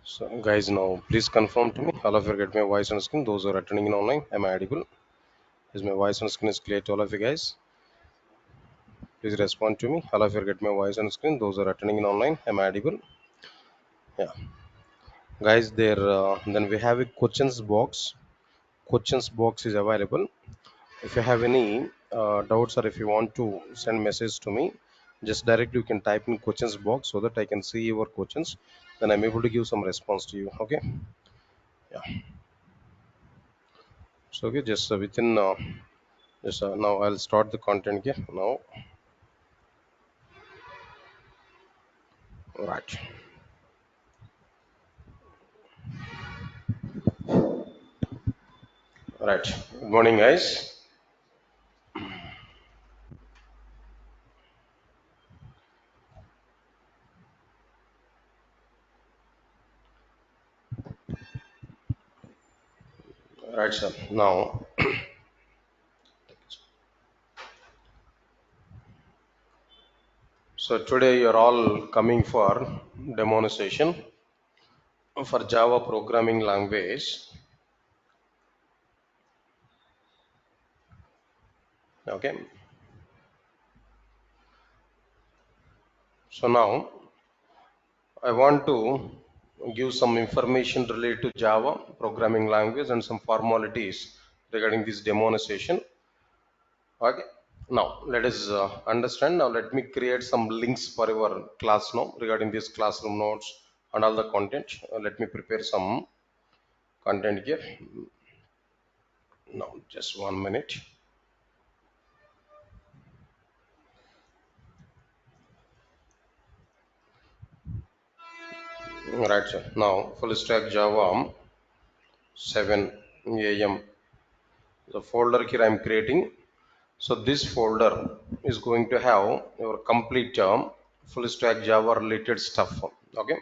So, guys, now please confirm to me. All of you get my voice on screen. Those who are attending in online, am I audible? Is my voice on screen is clear to all of you guys? Please respond to me. All of you get my voice on screen. Those who are attending in online, am I audible? Yeah, guys. There. Then we have a questions box. Questions box is available. If you have any doubts or if you want to send message to me, just directly you can type in questions box so that I can see your questions. Then I'm able to give some response to you. Okay. Yeah. So okay, just within yes, now I'll start the content here. Now, right, right. Good morning, guys. Right, sir. Now, so today you're all coming for demonstration for Java programming language. Okay. So now I want to give some information related to Java programming language and some formalities regarding this demonstration. Okay. Now let us understand. Now let me create some links for your class now regarding this classroom notes and all the content. Let me prepare some content here. Now just 1 minute. Right, sir. Now full stack Java 7 a.m. The folder here I am creating. So this folder is going to have your complete full stack Java related stuff. Okay.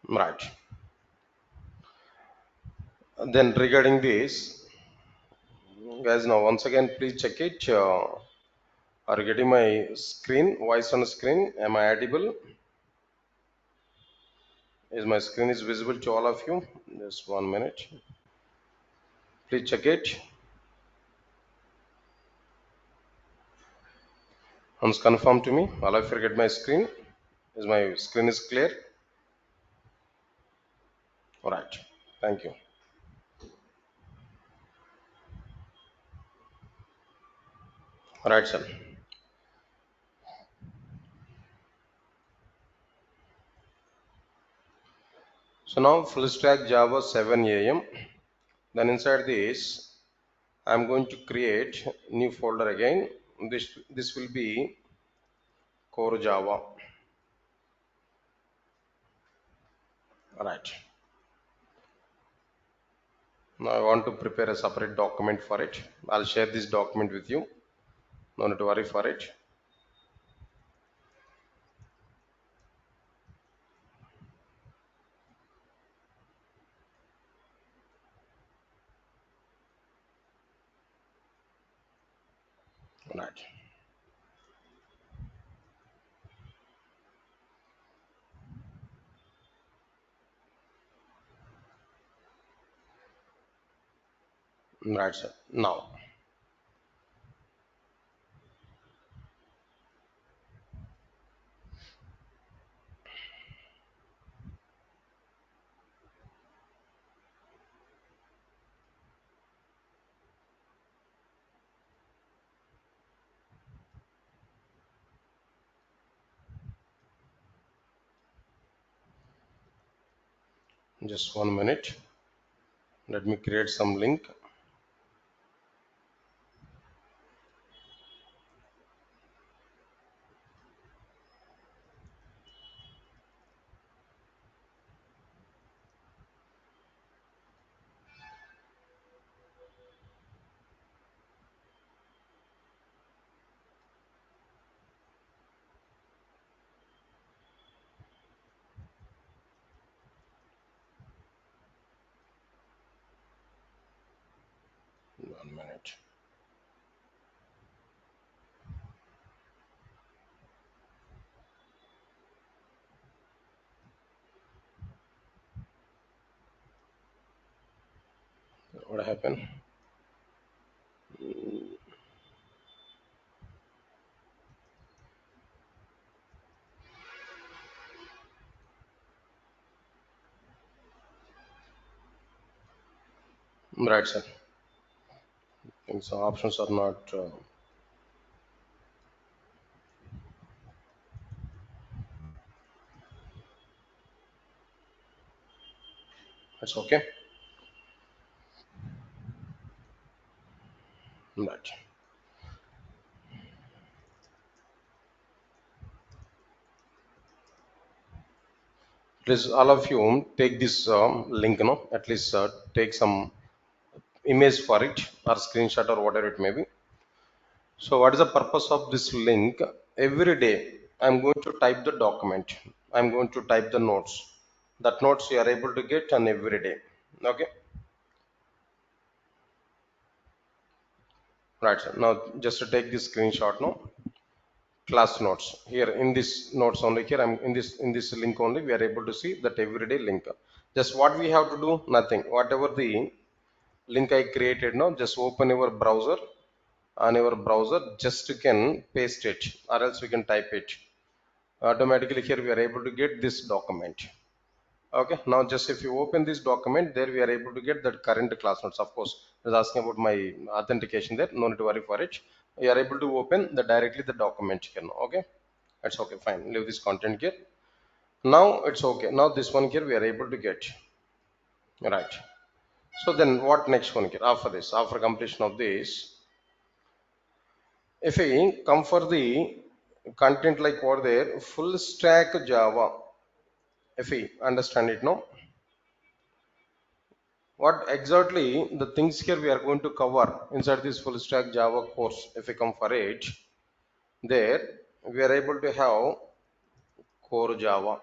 Right. Then regarding this, guys, now once again, please check it. Are you getting my screen, voice on screen? Am I audible? Is my screen is visible to all of you? Just 1 minute. Please check it. Once confirm to me. All of you get my screen. Is my screen is clear? All right. Thank you. All right, sir. So now full stack Java 7 a.m. Then inside this, I'm going to create new folder again. This will be core Java. All right. Now I want to prepare a separate document for it. I'll share this document with you. No need to worry for it. Right. Right, sir. Now, just 1 minute. Let me create some link. 1 minute. What happened? Right, sir. Think so options are not. It's okay. Right. Please, all of you, take this link. No, at least take some image for it or screenshot or whatever it may be. So, what is the purpose of this link? Every day, I'm going to type the document. I'm going to type the notes. That notes you are able to get on every day. Okay. Right. Sir. Now, just to take this screenshot. No, class notes here in this notes only, here I'm in this link only, we are able to see that everyday link. Just what we have to do, nothing, whatever the link I created now, just open your browser. On your browser, just you can paste it or else we can type it automatically. Here we are able to get this document. Okay, now just if you open this document, there we are able to get that current class notes. Of course, it is asking about my authentication there, no need to worry for it. You are able to open the directly the document here now. Okay, that's okay, fine, leave this content here. Now it's okay, now this one here we are able to get. Right. So then what next one here, after this, after completion of this, if we come for the content like what there, full stack Java, if we understand it now, what exactly the things here we are going to cover inside this full stack Java course. If we come for it, there we are able to have core Java,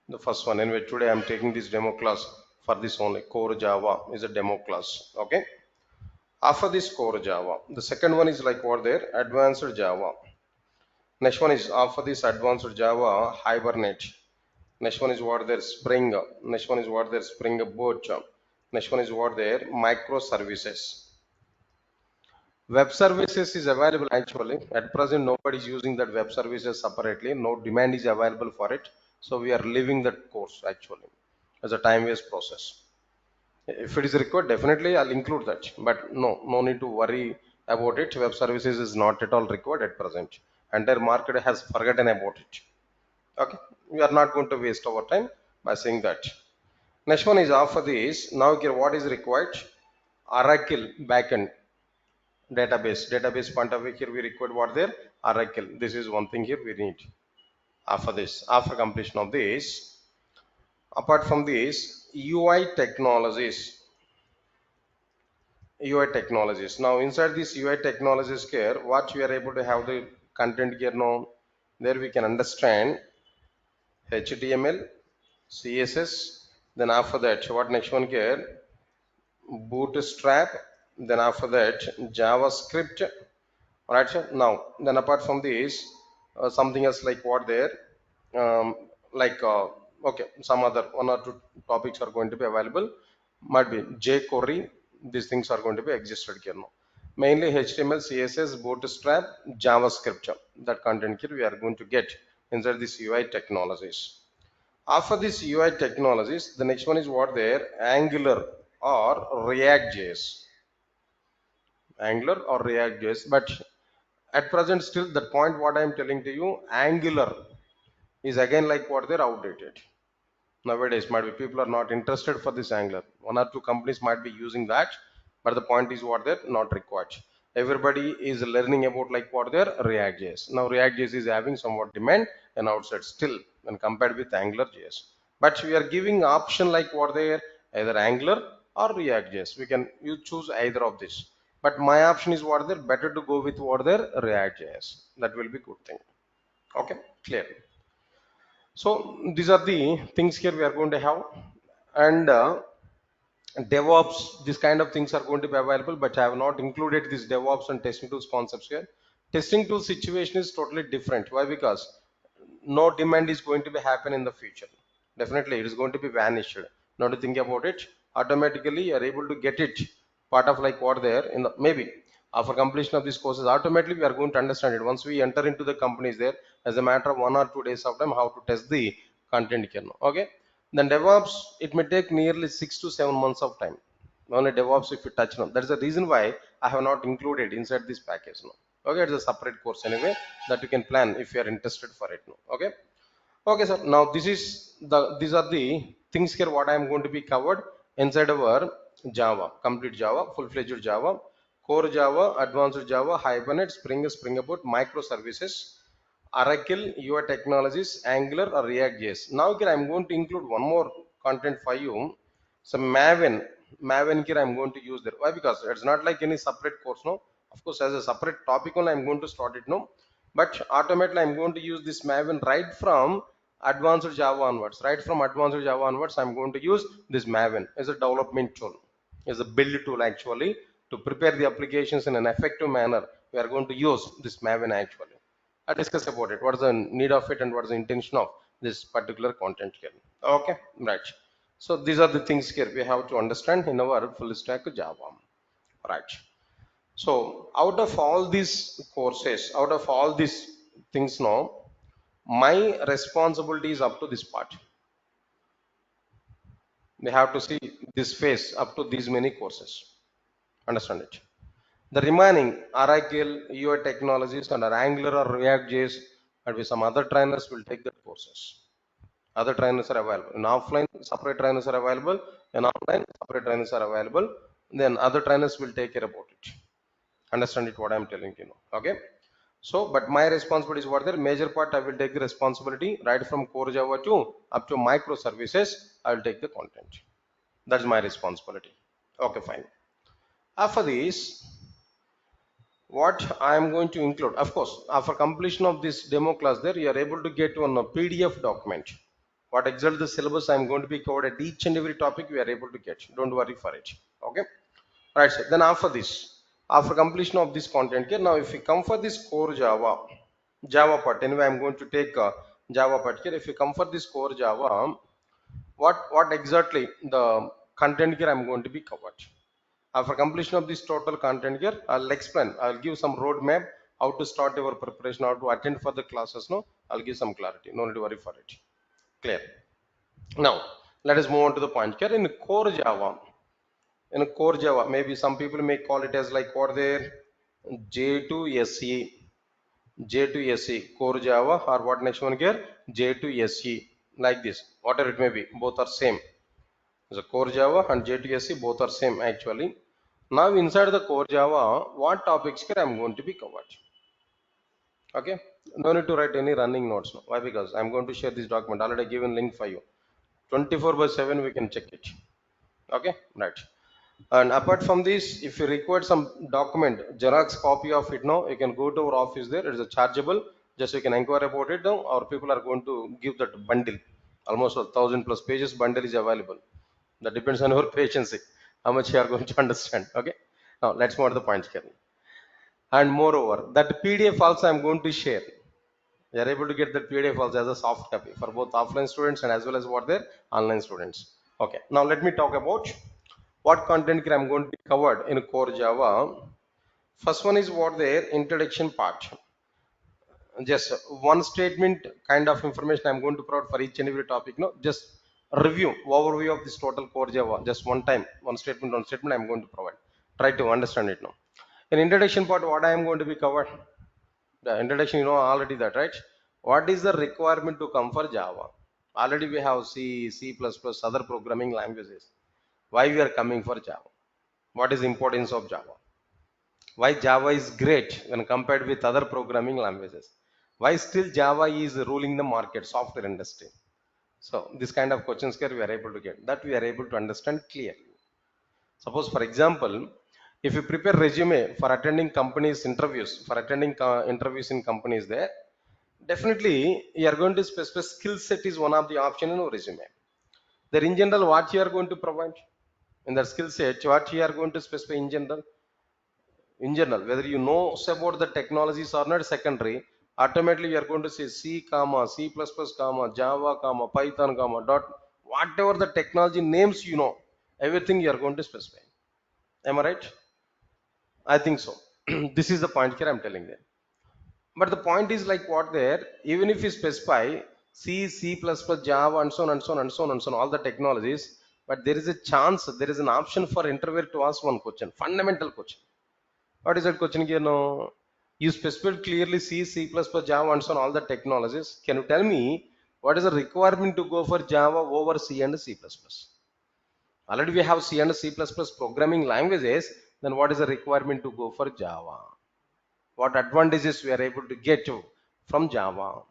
the first one. Anyway, today I'm taking this demo class for this only. Core Java is a demo class. Okay. After this core Java, the second one is like what there, advanced Java. Next one is after this advanced Java, Hibernate. Next one is what there, Spring. Next one is what there, Spring Boot. Next one is what there, microservices. Web services is available actually. At present, nobody is using that web services separately. No demand is available for it. So we are leaving that course actually as a time waste process. If it is required, definitely I'll include that. But no need to worry about it. Web services is not at all required at present. Entire market has forgotten about it. Okay, we are not going to waste our time by saying that. Next one is after this. Now here, what is required? Oracle backend database point of view, here we required what there, Oracle. This is one thing here we need. After this, after completion of this, apart from this, UI technologies. Now inside this UI technologies here, what we are able to have the content here now, there we can understand HTML, CSS. Then after that, what next one here, Bootstrap. Then after that, JavaScript. Alright, sir. Now, then apart from this, something else like what there, um, like okay, some other one or two topics are going to be available. Might be jQuery. These things are going to be existed here now. Mainly HTML, CSS, Bootstrap, JavaScript. That content here we are going to get inside this UI technologies. After this UI technologies, the next one is what there, Angular or React.js. Angular or React.js, but at present still that point what I am telling to you, Angular is again like what they're outdated. Nowadays might be people are not interested for this Angular. One or two companies might be using that, but the point is what they're not required. Everybody is learning about like what they're React.js. Now React.js is having somewhat demand and outside still when compared with AngularJS. But we are giving option like what they're either Angular or React.js. We can you choose either of this. But my option is what they're better to go with what they're React.js. That will be good thing. Okay, clear. So these are the things here we are going to have, and DevOps. This kind of things are going to be available, but I have not included this DevOps and testing tools concepts here. Testing tool situation is totally different. Why? Because no demand is going to be happen in the future. Definitely, it is going to be vanished. Now to think about it, automatically you are able to get it part of like what there in the maybe after completion of these courses automatically we are going to understand it once we enter into the companies there as a matter of 1 or 2 days of time how to test the content here. Okay, then DevOps it may take nearly 6 to 7 months of time. Only DevOps if you touch now. That is the reason why I have not included inside this package now. Okay, it's a separate course anyway that you can plan if you are interested for it now. Okay. Okay, sir. Now these are the things here what I am going to be covered inside our Java, complete Java, full-fledged Java, core Java, advanced Java, Hibernate, Spring Boot, microservices, Oracle, UI technologies, Angular or React JS. Now here I am going to include one more content for you. So Maven here I am going to use there. Why? Because it's not like any separate course, no. Of course, as a separate topic only I am going to start it, no. But automatically I am going to use this Maven right from advanced Java onwards. Right from advanced Java onwards, I am going to use this Maven as a development tool, as a build tool actually to prepare the applications in an effective manner. We are going to use this Maven actually. I discuss about it. What is the need of it and what is the intention of this particular content here. Okay, right. So these are the things here we have to understand in our full stack Java. Right. So out of all these courses, out of all these things now, my responsibility is up to this part. We have to see this phase up to these many courses. Understand it. The remaining Oracle, UI technologies under Angular or React JS and with some other trainers will take the courses. Other trainers are available. In offline, separate trainers are available. In online, separate trainers are available. Then other trainers will take care about it. Understand it what I am telling you. Okay. So, but my responsibility is what there. Major part I will take the responsibility right from core Java to up to microservices. I will take the content. That's my responsibility. Okay, fine. After this, what I am going to include, of course, after completion of this demo class there, you are able to get one a PDF document. What exactly the syllabus I am going to be covered at each and every topic we are able to get. Don't worry for it. Okay. Right, sir. Then after this, after completion of this content here, now if we come for this core Java part, anyway, I'm going to take Java part here. If you come for this core Java, what exactly the content here I'm going to be covered. After completion of this total content here, I'll explain. I'll give some roadmap how to start your preparation, how to attend for the classes. No, I'll give some clarity. No need to worry for it. Clear. Now, let us move on to the point here in core Java. In core Java, maybe some people may call it as like what there J2SE, J2SE core Java, or what next one here J2SE, like this. Whatever it may be, both are same. So core Java and J2SE both are same actually. Now inside the core Java, what topics here I'm going to be covered. Okay, no need to write any running notes. No. Why? Because I'm going to share this document. Already given link for you. 24/7 we can check it. Okay, right. And apart from this, if you require some document, Xerox copy of it now, you can go to our office there. It is a chargeable. Just you can inquire about it now. Our people are going to give that bundle. Almost 1,000+ pages bundle is available. That depends on your patience, how much you are going to understand. Okay. Now let's move on to the points here. And moreover, that PDF also I'm going to share. You are able to get that PDF also as a soft copy for both offline students and as well as what their online students. Okay. Now let me talk about what content I'm going to be covered in core Java. First one is what their introduction part. Just one statement kind of information I'm going to provide for each and every topic. No, just review, overview of this total core Java. Just one time, one statement I'm going to provide. Try to understand it now. In introduction part, what I am going to be covered. The introduction, you know already that, right? What is the requirement to come for Java? Already we have C, C++, other programming languages. Why we are coming for Java? What is the importance of Java? Why Java is great when compared with other programming languages? Why still Java is ruling the market, software industry? So this kind of questions here we are able to get, that we are able to understand clearly. Suppose for example, if you prepare resume for attending companies interviews, for attending interviews in companies there, definitely you are going to specify skill set is one of the option in your resume. There in general, what you are going to provide in that skill set, what you are going to specify in general. In general, whether you know about the technologies or not secondary, automatically you are going to say C comma C++ comma Java comma Python comma dot, whatever the technology names you know, Everything you are going to specify. Am I right? I think so. This is the point here I'm telling them. But the point is like what there, even if you specify C, C++, Java, and so on and so on and so on and so on, all the technologies, but there is a chance, there is an option for interviewer to ask one question, fundamental question. What is that question? You specified clearly C, C++, Java, and so on, all the technologies. Can you tell me what is the requirement to go for Java over C and C++? Already we have C and C++ programming languages, then what is the requirement to go for Java? What advantages we are able to get from Java?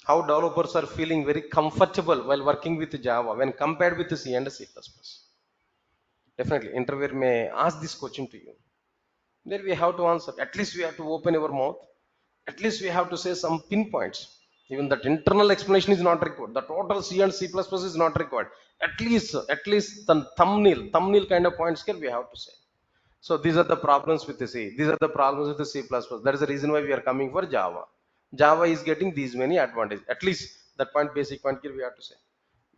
How developers are feeling very comfortable while working with Java when compared with C and C++? Definitely, interviewer may ask this question to you. Then we have to answer. At least we have to open our mouth. At least we have to say some pinpoints. Even that internal explanation is not required. The total C and C++ is not required. At least the thumbnail kind of points here we have to say. So these are the problems with the C. These are the problems with the C++. That is the reason why we are coming for Java. Java is getting these many advantages. At least that point, basic point here we have to say.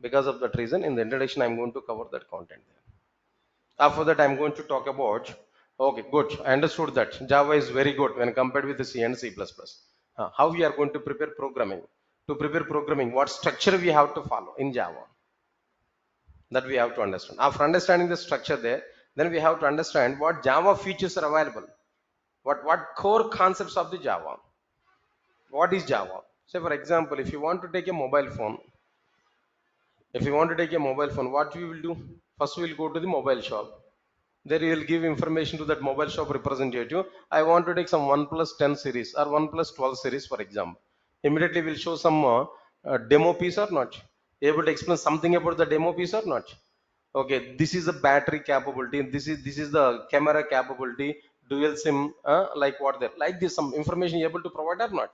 Because of that reason, in the introduction, I'm going to cover that content there. After that, I'm going to talk about, okay, good. I understood that Java is very good when compared with the C and C++. How we are going to prepare programming? To prepare programming, what structure we have to follow in Java? That we have to understand. After understanding the structure there, then we have to understand what Java features are available. What core concepts of the Java? What is Java? Say for example, if you want to take a mobile phone, what we will do? First, we will go to the mobile shop. There you will give information to that mobile shop representative. I want to take some OnePlus 10 series or OnePlus 12 series, for example. Immediately we'll show some demo piece or not. Able to explain something about the demo piece or not. Okay, this is the battery capability. This is the camera capability. Dual SIM, like what there, like this, some information you able to provide or not.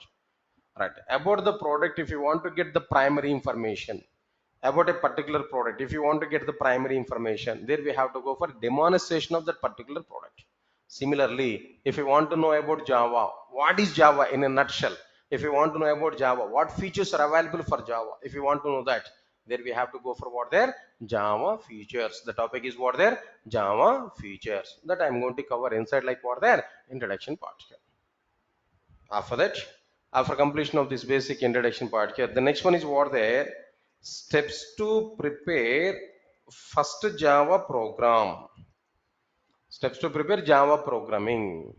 Right. About the product, if you want to get the primary information about a particular product, if you want to get the primary information, there we have to go for demonstration of that particular product. Similarly, if you want to know about Java, what is Java in a nutshell? If you want to know about Java, what features are available for Java? If you want to know that, there we have to go for what there? Java features. The topic is what there? Java features. That I'm going to cover inside like what there? Introduction part here. After that, after completion of this basic introduction part here, the next one is what there? Steps to prepare first Java program. Steps to prepare Java programming.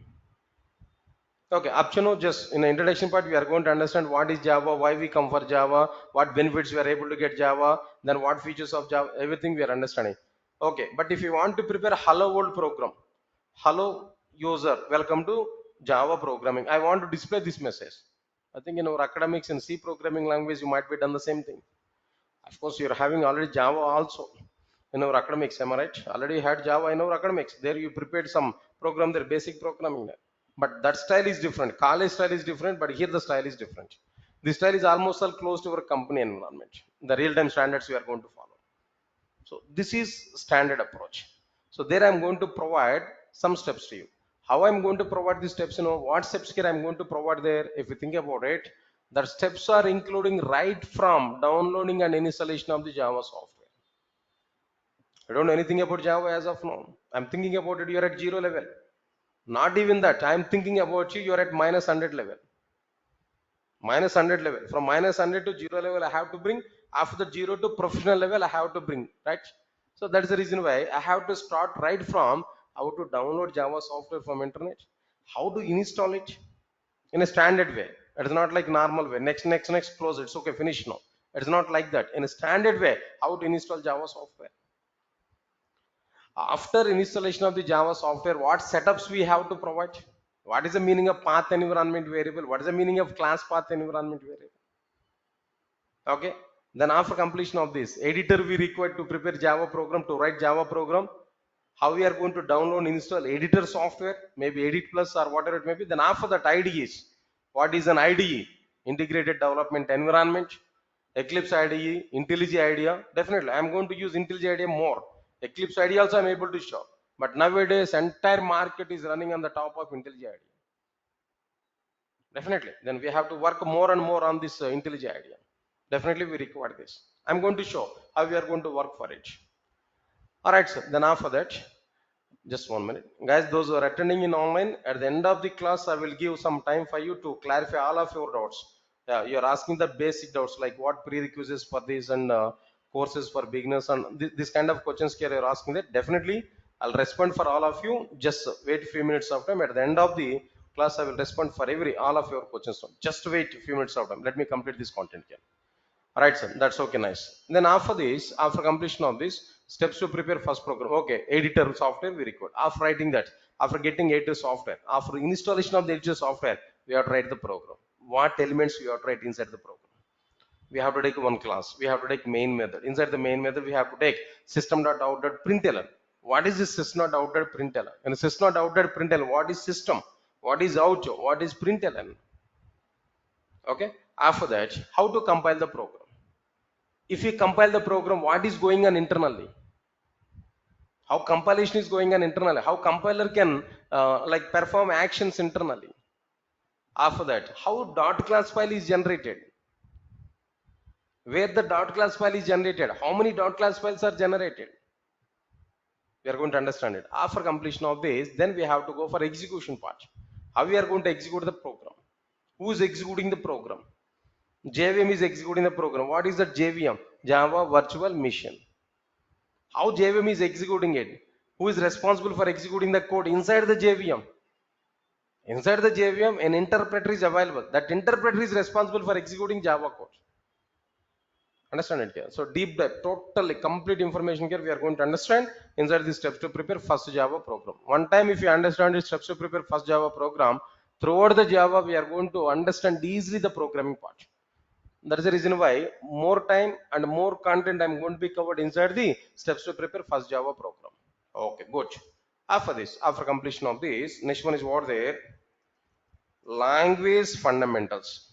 Okay, up to now, just in the introduction part, we are going to understand what is Java, why we come for Java, what benefits we are able to get Java, then what features of Java, everything we are understanding. Okay, but if you want to prepare hello world program, hello user, welcome to Java programming. I want to display this message. I think in our academics in C programming language, you might be done the same thing. Of course, you're having already Java also in our academics. Am I right? Already had Java in our academics. There you prepared some program, their basic programming there. But that style is different. College style is different, but here the style is different. The style is almost all close to our company environment. The real-time standards we are going to follow. So this is standard approach. So there I'm going to provide some steps to you. How I'm going to provide these steps, what steps here I'm going to provide there. If you think about it, the steps are including right from downloading and installation of the Java software. I don't know anything about Java as of now. I'm thinking about it, you're at 0 level. Not even that, I'm thinking about you, you're at -100 level. -100 level. From -100 to 0 level, I have to bring. After the 0 to professional level, I have to bring, right? So that's the reason why I have to start right from how to download Java software from internet, how to install it in a standard way. It is not like normal way. Next, close. It's okay, finish now. It's not like that. In a standard way, how to install Java software. After installation of the Java software, what setups we have to provide? What is the meaning of path environment variable? What is the meaning of class path environment variable? Okay, then after completion of this editor we required to prepare Java program, to write Java program, how we are going to download and install editor software, maybe edit plus or whatever it may be. Then after that IDEs, what is an IDE? Integrated development environment. Eclipse IDE, IntelliJ IDEA. Definitely I'm going to use IntelliJ IDEA more. Eclipse IDE also I'm able to show, but nowadays entire market is running on the top of IntelliJ IDEA. Definitely then we have to work more and more on this IntelliJ IDEA. Definitely we require this. I'm going to show how we are going to work for it. All right, sir. Then after that, just 1 minute, guys. Those who are attending in online, at the end of the class, I will give some time for you to clarify all of your doubts. Yeah, you are asking the basic doubts like what prerequisites for this and courses for beginners and this kind of questions here you're asking. That definitely I'll respond for all of you. Just wait a few minutes of time. At the end of the class, I will respond for every all of your questions. Just wait a few minutes of time. Let me complete this content here. All right, sir. That's okay. Nice. Then after this, after completion of this, steps to prepare first program. Okay, editor software we record. After writing that, after getting editor software, after installation of the editor software, we have to write the program. What elements we have to write inside the program? We have to take one class. We have to take main method. Inside the main method, we have to take system.out.println. What is this system.out.println? And system.out.println, what is system? What is out? What is println? Okay. After that, how to compile the program? If we compile the program, what is going on internally? How compilation is going on internally? How compiler can like perform actions internally? After that, how dot class file is generated? Where the dot class file is generated? How many dot class files are generated? We are going to understand it. After completion of this, then we have to go for execution part. How we are going to execute the program? Who is executing the program? JVM is executing the program. What is the JVM? Java Virtual Machine. How JVM is executing it? Who is responsible for executing the code inside the JVM? Inside the JVM, an interpreter is available. That interpreter is responsible for executing Java code. Understand it here? So deep dive, totally complete information here we are going to understand inside the steps to prepare first Java program. One time if you understand the steps to prepare first Java program, throughout the Java we are going to understand easily the programming part. That is the reason why more time and more content I'm going to be covered inside the steps to prepare first Java program. Okay, good. After this, after completion of this, next one is what there? Language fundamentals.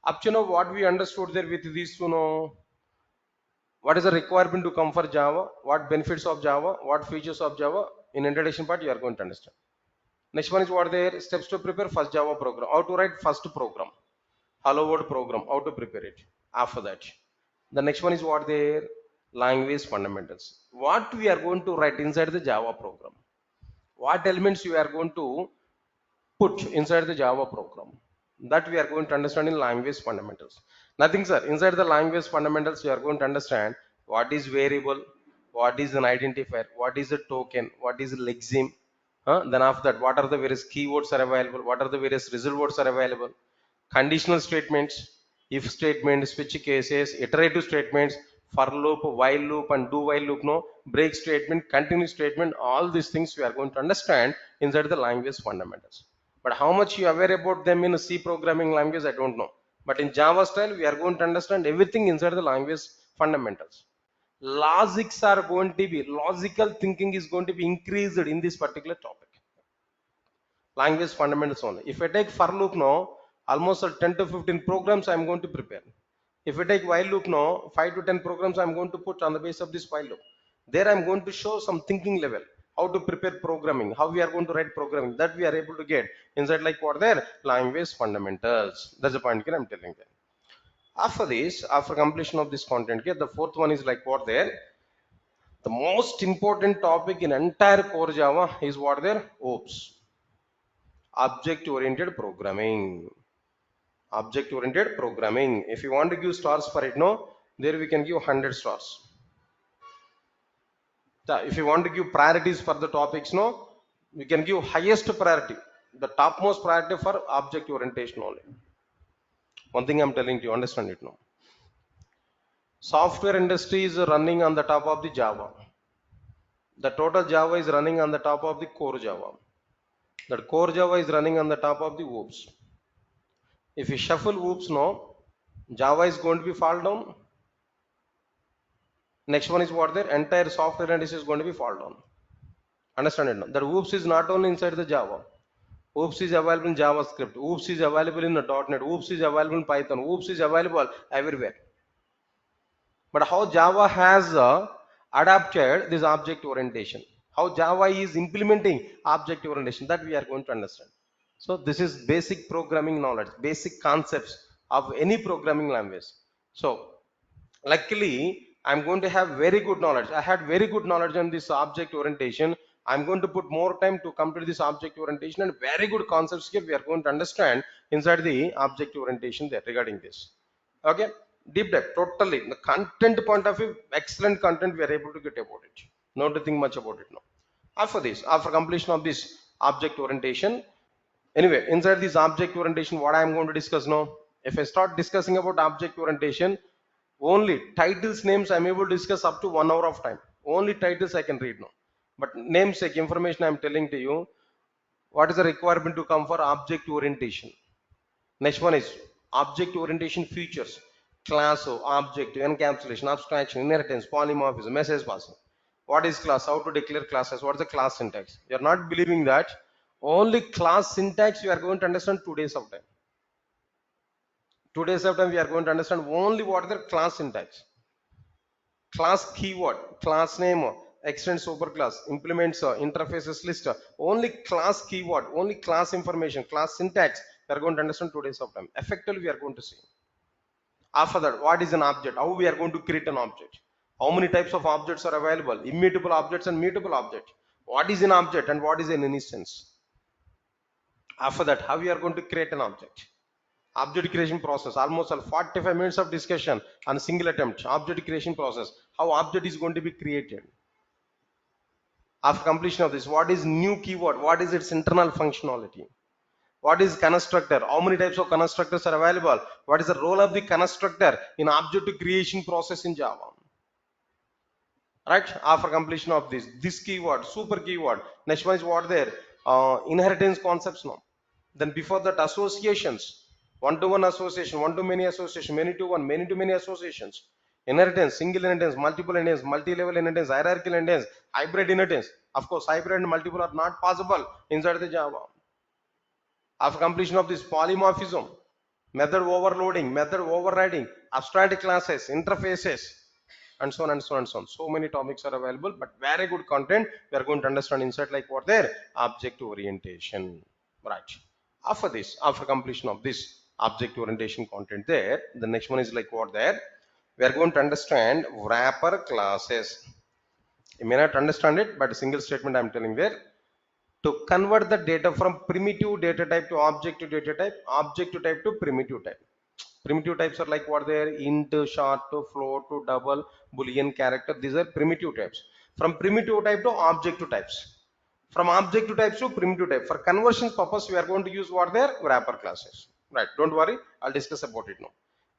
Up to now, what we understood there with these, what is the requirement to come for Java, what benefits of Java, what features of Java. In introduction part, you are going to understand. Next one is what there? Steps to prepare first Java program. How to write first program. Hello world program. How to prepare it. After that, the next one is what there? Language fundamentals. What we are going to write inside the Java program. What elements you are going to put inside the Java program, that we are going to understand in language fundamentals. Nothing, sir. Inside the language fundamentals, you are going to understand what is variable, what is an identifier, what is a token, what is a lexeme. Then after that, what are the various keywords are available, what are the various result words are available, conditional statements, if statements, switch cases, iterative statements, for loop, while loop, and do while loop, no break statement, continue statement. All these things we are going to understand inside the language fundamentals. But how much you are aware about them in a C programming language, I don't know. But in Java style, we are going to understand everything inside the language fundamentals. Logics are going to be, logical thinking is going to be increased in this particular topic. Language fundamentals only. If I take for loop now, almost 10 to 15 programs I'm going to prepare. If I take while loop now, 5 to 10 programs I'm going to put on the base of this while loop. There I'm going to show some thinking level, how to prepare programming, how we are going to write programming, that we are able to get inside like what there? Language fundamentals. That's the point here I'm telling you. After this, after completion of this content here, the fourth one is like what there? The most important topic in entire core Java is what there? OOPS. Object oriented programming. Object oriented programming. If you want to give stars for it, no, there we can give 100 stars. If you want to give priorities for the topics, no, we can give highest priority, the topmost priority for object orientation only. One thing I'm telling you, understand it now. Software industry is running on the top of the Java. The total Java is running on the top of the core Java. That core Java is running on the top of the OOPS. If you shuffle OOPS now, Java is going to be fall down. Next one is what there? Entire software industry is going to be fall down. Understand it now. That OOPS is not only inside the Java. OOPS is available in JavaScript. OOPS is available in the .NET. OOPS is available in Python. OOPS is available everywhere. But how Java has adapted this object orientation, how Java is implementing object orientation, that we are going to understand. So this is basic programming knowledge, basic concepts of any programming language. So luckily I'm going to have very good knowledge. I had very good knowledge on this object orientation. I'm going to put more time to complete this object orientation, and very good concepts here we are going to understand inside the object orientation there regarding this. Okay, deep dive totally. The content point of view, excellent content we are able to get about it. Not to think much about it now. After this, after completion of this object orientation, anyway, inside this object orientation, what I am going to discuss now? If I start discussing about object orientation, only titles names I'm able to discuss up to 1 hour of time. Only titles I can read now. But namesake information I'm telling to you, what is the requirement to come for object orientation? Next one is object orientation features. Class, object, encapsulation, abstraction, inheritance, polymorphism, message passing. What is class? How to declare classes? What is the class syntax? You are not believing that. Only class syntax you are going to understand 2 days of time. 2 days of time we are going to understand only what is the class syntax. Class keyword, class name, extend superclass, implements, interfaces list, only class keyword, only class information, class syntax we are going to understand 2 days of time. Effectively we are going to see. After that, what is an object? How we are going to create an object? How many types of objects are available? Immutable objects and mutable objects. What is an object and what is an instance? After that, how we are going to create an object? Object creation process, almost 45 minutes of discussion on a single attempt. Object creation process, how object is going to be created. After completion of this, what is new keyword? What is its internal functionality? What is constructor? How many types of constructors are available? What is the role of the constructor in object creation process in Java? Right? After completion of this keyword, super keyword. Next one is what there? Inheritance concepts now. Then before that, associations. One-to-one association, one-to-many association, many-to-one, many-to-many associations. Inheritance, single inheritance, multiple inheritance, multi-level inheritance, hierarchical inheritance, hybrid inheritance. Of course, hybrid and multiple are not possible inside the Java. After completion of this, polymorphism, method overloading, method overriding, abstract classes, interfaces, and so on and so on and so on. So many topics are available, but very good content we are going to understand inside, like what there, object orientation. Right. After this, after completion of this object orientation content there, the next one is like what there, we are going to understand wrapper classes. You may not understand it, but a single statement I am telling there. To convert the data from primitive data type to object to data type, object to type to primitive type. Primitive types are like what they are: int, short, to float, to double, boolean character. These are primitive types. From primitive type to object to types. From object to types to primitive type. For conversion purpose, we are going to use what they are, wrapper classes. Right? Don't worry, I'll discuss about it now.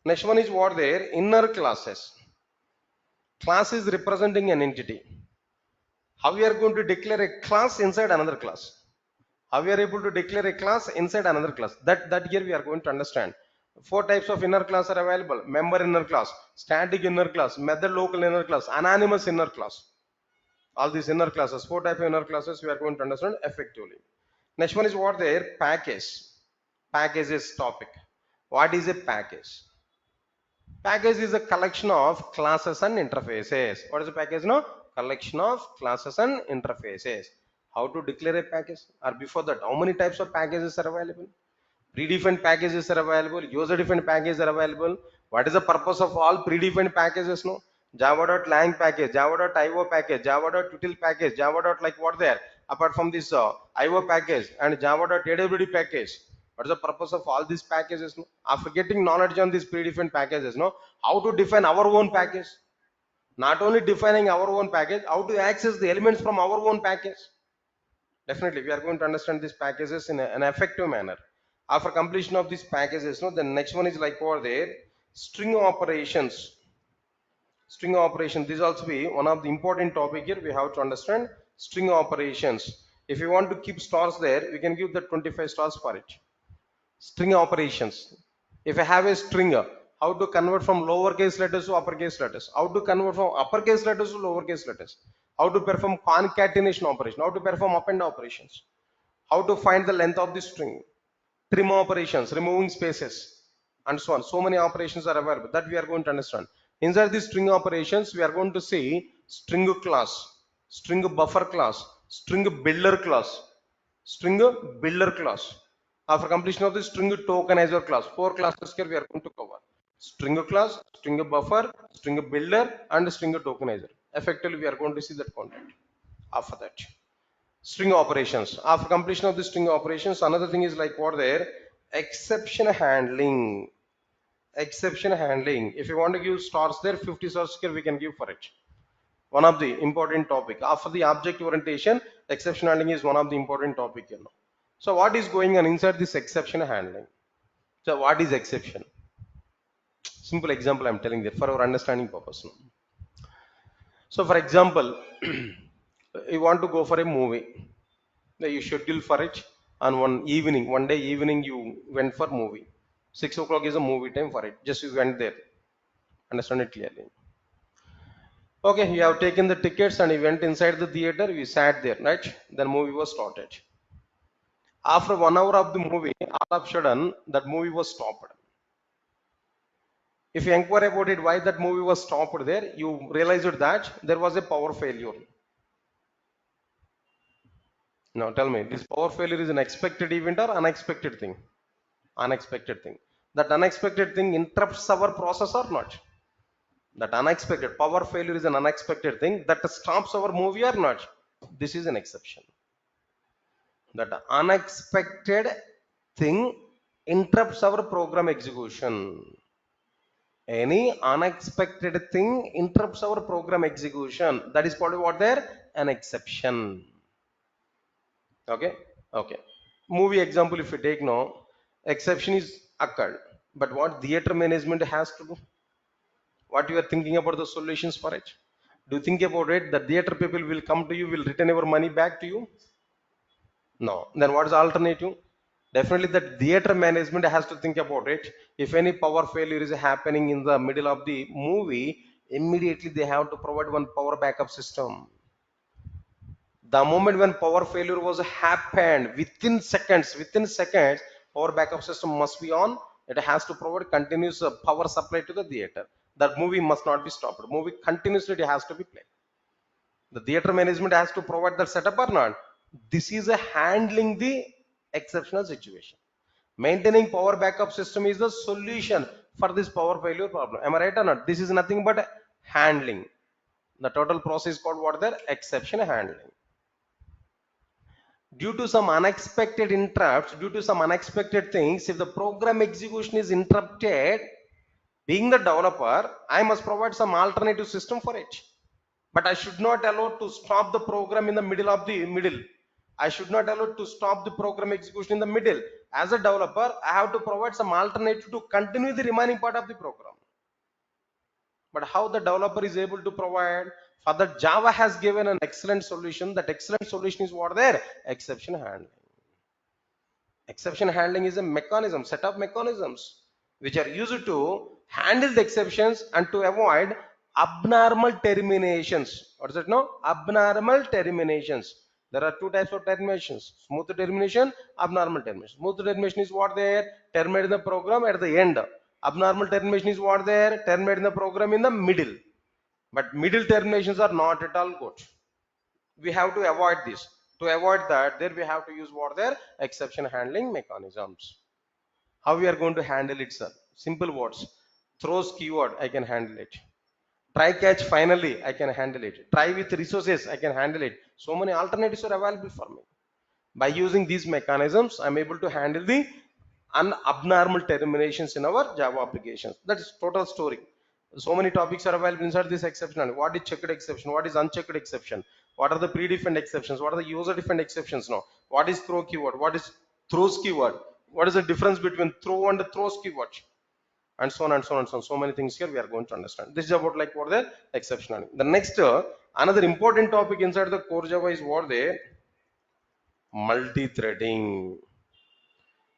Next one is what they are, inner classes. Class is representing an entity. How we are going to declare a class inside another class? How we are able to declare a class inside another class? That here we are going to understand. 4 types of inner class are available: member inner class, static inner class, method local inner class, anonymous inner class. All these inner classes, 4 types of inner classes we are going to understand effectively. Next one is what there, package. Package is topic. What is a package? Package is a collection of classes and interfaces. What is a package? No, collection of classes and interfaces. How to declare a package? Or before that, how many types of packages are available? Predefined packages are available, user defined packages are available. What is the purpose of all predefined packages? No, java.lang package, java.io package, java.util package, java. Like what there, apart from this io package and java.awd package. What is the purpose of all these packages? No? After getting knowledge on these predefined packages, no, how to define our own package? Not only defining our own package, how to access the elements from our own package? Definitely, we are going to understand these packages in an effective manner. After completion of these packages, no, the next one is like over there, string operations. String operation, this also be one of the important topic here. We have to understand string operations. If you want to keep stars there, we can give the 25 stars for it. String operations. If I have a string, how to convert from lowercase letters to uppercase letters? How to convert from uppercase letters to lowercase letters? How to perform concatenation operation? How to perform append operations? How to find the length of the string? Trim operations, removing spaces, and so on. So many operations are available that we are going to understand. Inside these string operations, we are going to see string class, string buffer class, string builder class, string builder class. After completion of the string tokenizer class, 4 classes here we are going to cover. String class, string buffer, string builder, and string tokenizer. Effectively, we are going to see that content after that. String operations. After completion of the string operations, another thing is like what there? Exception handling. Exception handling. If you want to give stars there, 50 stars here we can give for it. One of the important topic. After the object orientation, exception handling is one of the important topic. So what is going on inside this exception handling? So what is exception? Simple example I'm telling that for our understanding purpose. So for example, you want to go for a movie. You schedule for it on one day evening you went for movie. 6 o'clock is a movie time for it. Just you went there. Understand it clearly. Okay, you have taken the tickets and you went inside the theater, you sat there, right? Then movie was started. After 1 hour of the movie, all of a sudden that movie was stopped. If you inquire about it, why that movie was stopped there, you realize that there was a power failure. Now tell me, this power failure is an expected event or unexpected thing? Unexpected thing. That unexpected thing interrupts our process or not? That unexpected power failure is an unexpected thing that stops our movie or not? This is an exception. That unexpected thing interrupts our program execution. Any unexpected thing interrupts our program execution. That is called what there? An exception. Okay. Okay. Movie example, if you take now, exception is occurred, but what theater management has to do? What you are thinking about the solutions for it? Do you think about it? The theater people will come to you, will return your money back to you? No. Then what is the alternative? Definitely the theater management has to think about it. If any power failure is happening in the middle of the movie, immediately they have to provide one power backup system. The moment when power failure was happened, within seconds, power backup system must be on. It has to provide continuous power supply to the theater. That movie must not be stopped. Movie continuously it has to be played. The theater management has to provide that setup or not. This is a handling the exceptional situation. Maintaining power backup system is the solution for this power failure problem. Am I right or not? This is nothing but handling. The total process is called what there? Exception handling. Due to some unexpected interrupts, due to some unexpected things, if the program execution is interrupted, being the developer, I must provide some alternative system for it. But I should not allow to stop the program in the middle. I should not allow to stop the program execution in the middle. As a developer, I have to provide some alternative to continue the remaining part of the program. But how the developer is able to provide? For that, Java has given an excellent solution. That excellent solution is what there? Exception handling. Exception handling is a mechanism, set of mechanisms which are used to handle the exceptions and to avoid abnormal terminations. What is it? No, abnormal terminations. There are two types of terminations: smooth termination, abnormal termination. Smooth termination is what there? Terminate the program at the end. Abnormal termination is what there? Terminate the program in the middle. But middle terminations are not at all good. We have to avoid this. To avoid that, there we have to use what their exception handling mechanisms. How we are going to handle it, sir? Simple words. Throws keyword, I can handle it. Try catch finally, I can handle it. Try with resources, I can handle it. So many alternatives are available for me. By using these mechanisms, I'm able to handle the abnormal terminations in our Java applications. That is total story. So many topics are available inside this exception. What is checked exception? What is unchecked exception? What are the predefined exceptions? What are the user defined exceptions now? What is throw keyword? What is throws keyword? What is the difference between throw and throws keyword? And so on and so on and so on. So many things here we are going to understand. This is about like what the exception. The next another important topic inside the core Java is what the multi-threading.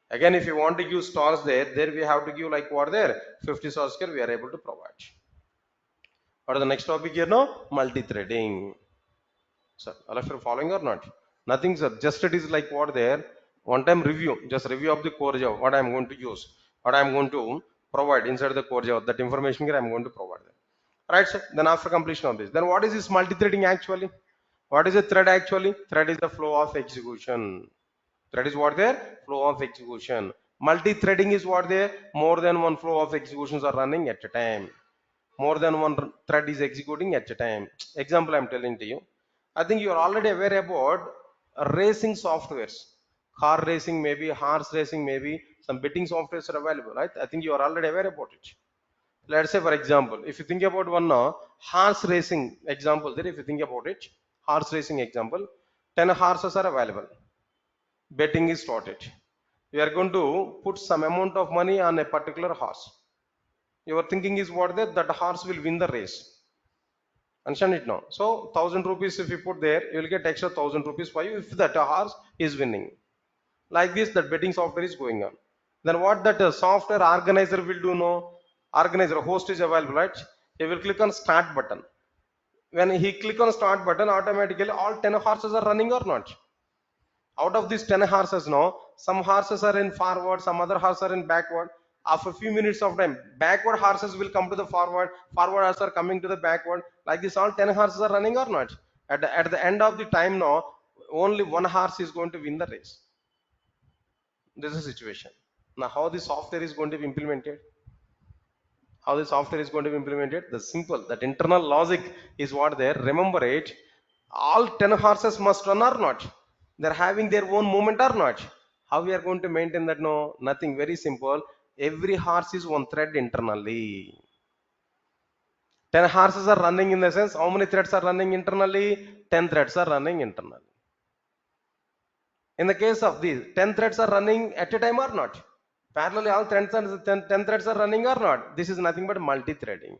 Again, if you want to use stars there we have to give like what there 50 stars here we are able to provide. What is the next topic here now? Multi-threading. Sir, all of you are following or not? Nothing, sir. Just it is like what there. One time review. Just review of the core Java. What I am going to use. What I am going to provide inside the core Java. That information here I am going to provide. Right, sir. Then after completion of this, then what is this multi-threading actually? What is a thread actually? Thread is the flow of execution. Thread is what there? Flow of execution. Multi-threading is what they more than one flow of executions are running at a time. More than one thread is executing at a time. Example I'm telling to you. I think you are already aware about racing softwares. Car racing, maybe horse racing, maybe some betting softwares are available, right? I think you are already aware about it. Let's say, for example, if you think about one horse racing example, there, if you think about it, horse racing example, 10 horses are available. Betting is started. You are going to put some amount of money on a particular horse. Your thinking is what that horse will win the race. Understand it now? So 1,000 rupees if you put there, you will get extra 1,000 rupees for you if that horse is winning. Like this, that betting software is going on. Then what that software organizer will do now? Organizer, host is available, right? He will click on start button. When he click on start button, automatically all 10 horses are running or not? Out of these 10 horses now, some horses are in forward, some other horses are in backward. After a few minutes of time, backward horses will come to the forward, forward horses are coming to the backward. Like this, all 10 horses are running or not? At the end of the time now, only one horse is going to win the race. This is the situation. Now how the software is going to be implemented? How the software is going to be implemented? The simple, that internal logic is what there. Remember it. All 10 horses must run or not? They're having their own movement or not? How we are going to maintain that? No, nothing. Very simple. Every horse is one thread internally. 10 horses are running in the sense, how many threads are running internally? 10 threads are running internally. In the case of these, 10 threads are running at a time or not? Parallelly, all 10 threads are running or not? This is nothing but multi-threading.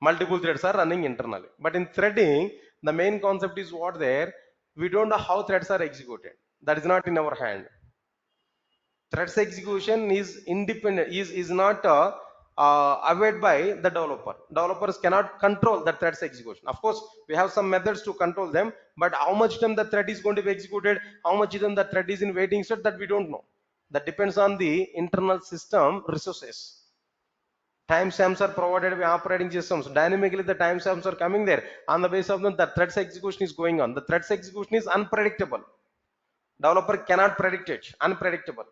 Multiple threads are running internally. But in threading, the main concept is what there, we don't know how threads are executed. That is not in our hand. Threads execution is independent, is not avoided by the developer. Developers cannot control the threads execution. Of course, we have some methods to control them, but how much time the thread is going to be executed, how much time the thread is in waiting state, that we don't know. That depends on the internal system resources. Timestamps are provided by operating systems. Dynamically, the timestamps are coming there. On the basis of them, the threads execution is going on. The threads execution is unpredictable. Developer cannot predict it. Unpredictable.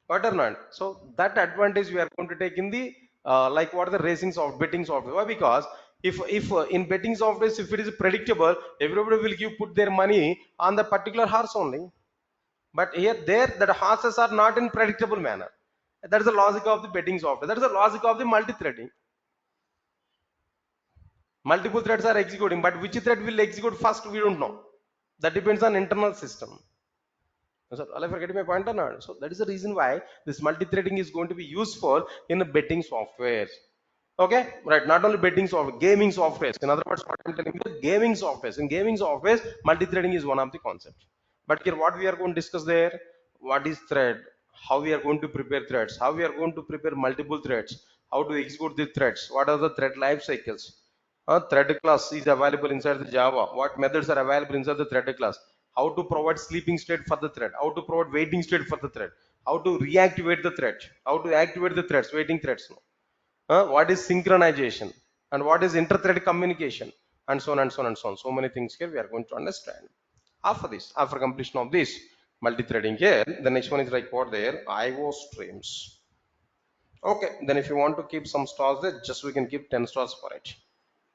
Got or not? So that advantage we are going to take in the like what the racing software, betting software. Why? Because if in betting software, if it is predictable, everybody will put their money on the particular horse only. But here, there, the horses are not in predictable manner. That is the logic of the betting software. That is the logic of the multi-threading. Multiple threads are executing, but which thread will execute first, we don't know. That depends on internal system. So, are you getting my point or not? So that is the reason why this multi-threading is going to be useful in the betting software. Okay, right? Not only betting software, gaming softwares. In other words, what I'm telling you, gaming softwares. In gaming softwares, multi-threading is one of the concepts. But here, what we are going to discuss there, what is thread, how we are going to prepare threads, how we are going to prepare multiple threads, how to execute the threads, what are the thread life cycles. Thread class is available inside the Java. What methods are available inside the thread class? How to provide sleeping state for the thread? How to provide waiting state for the thread? How to reactivate the thread? How to activate the threads, waiting threads? What is synchronization? And what is inter-thread communication? And so on and so on and so on. So many things here we are going to understand. After this, after completion of this multi-threading here, the next one is like what there? IO streams. Okay, then if you want to keep some stars there, just we can keep 10 stars for it.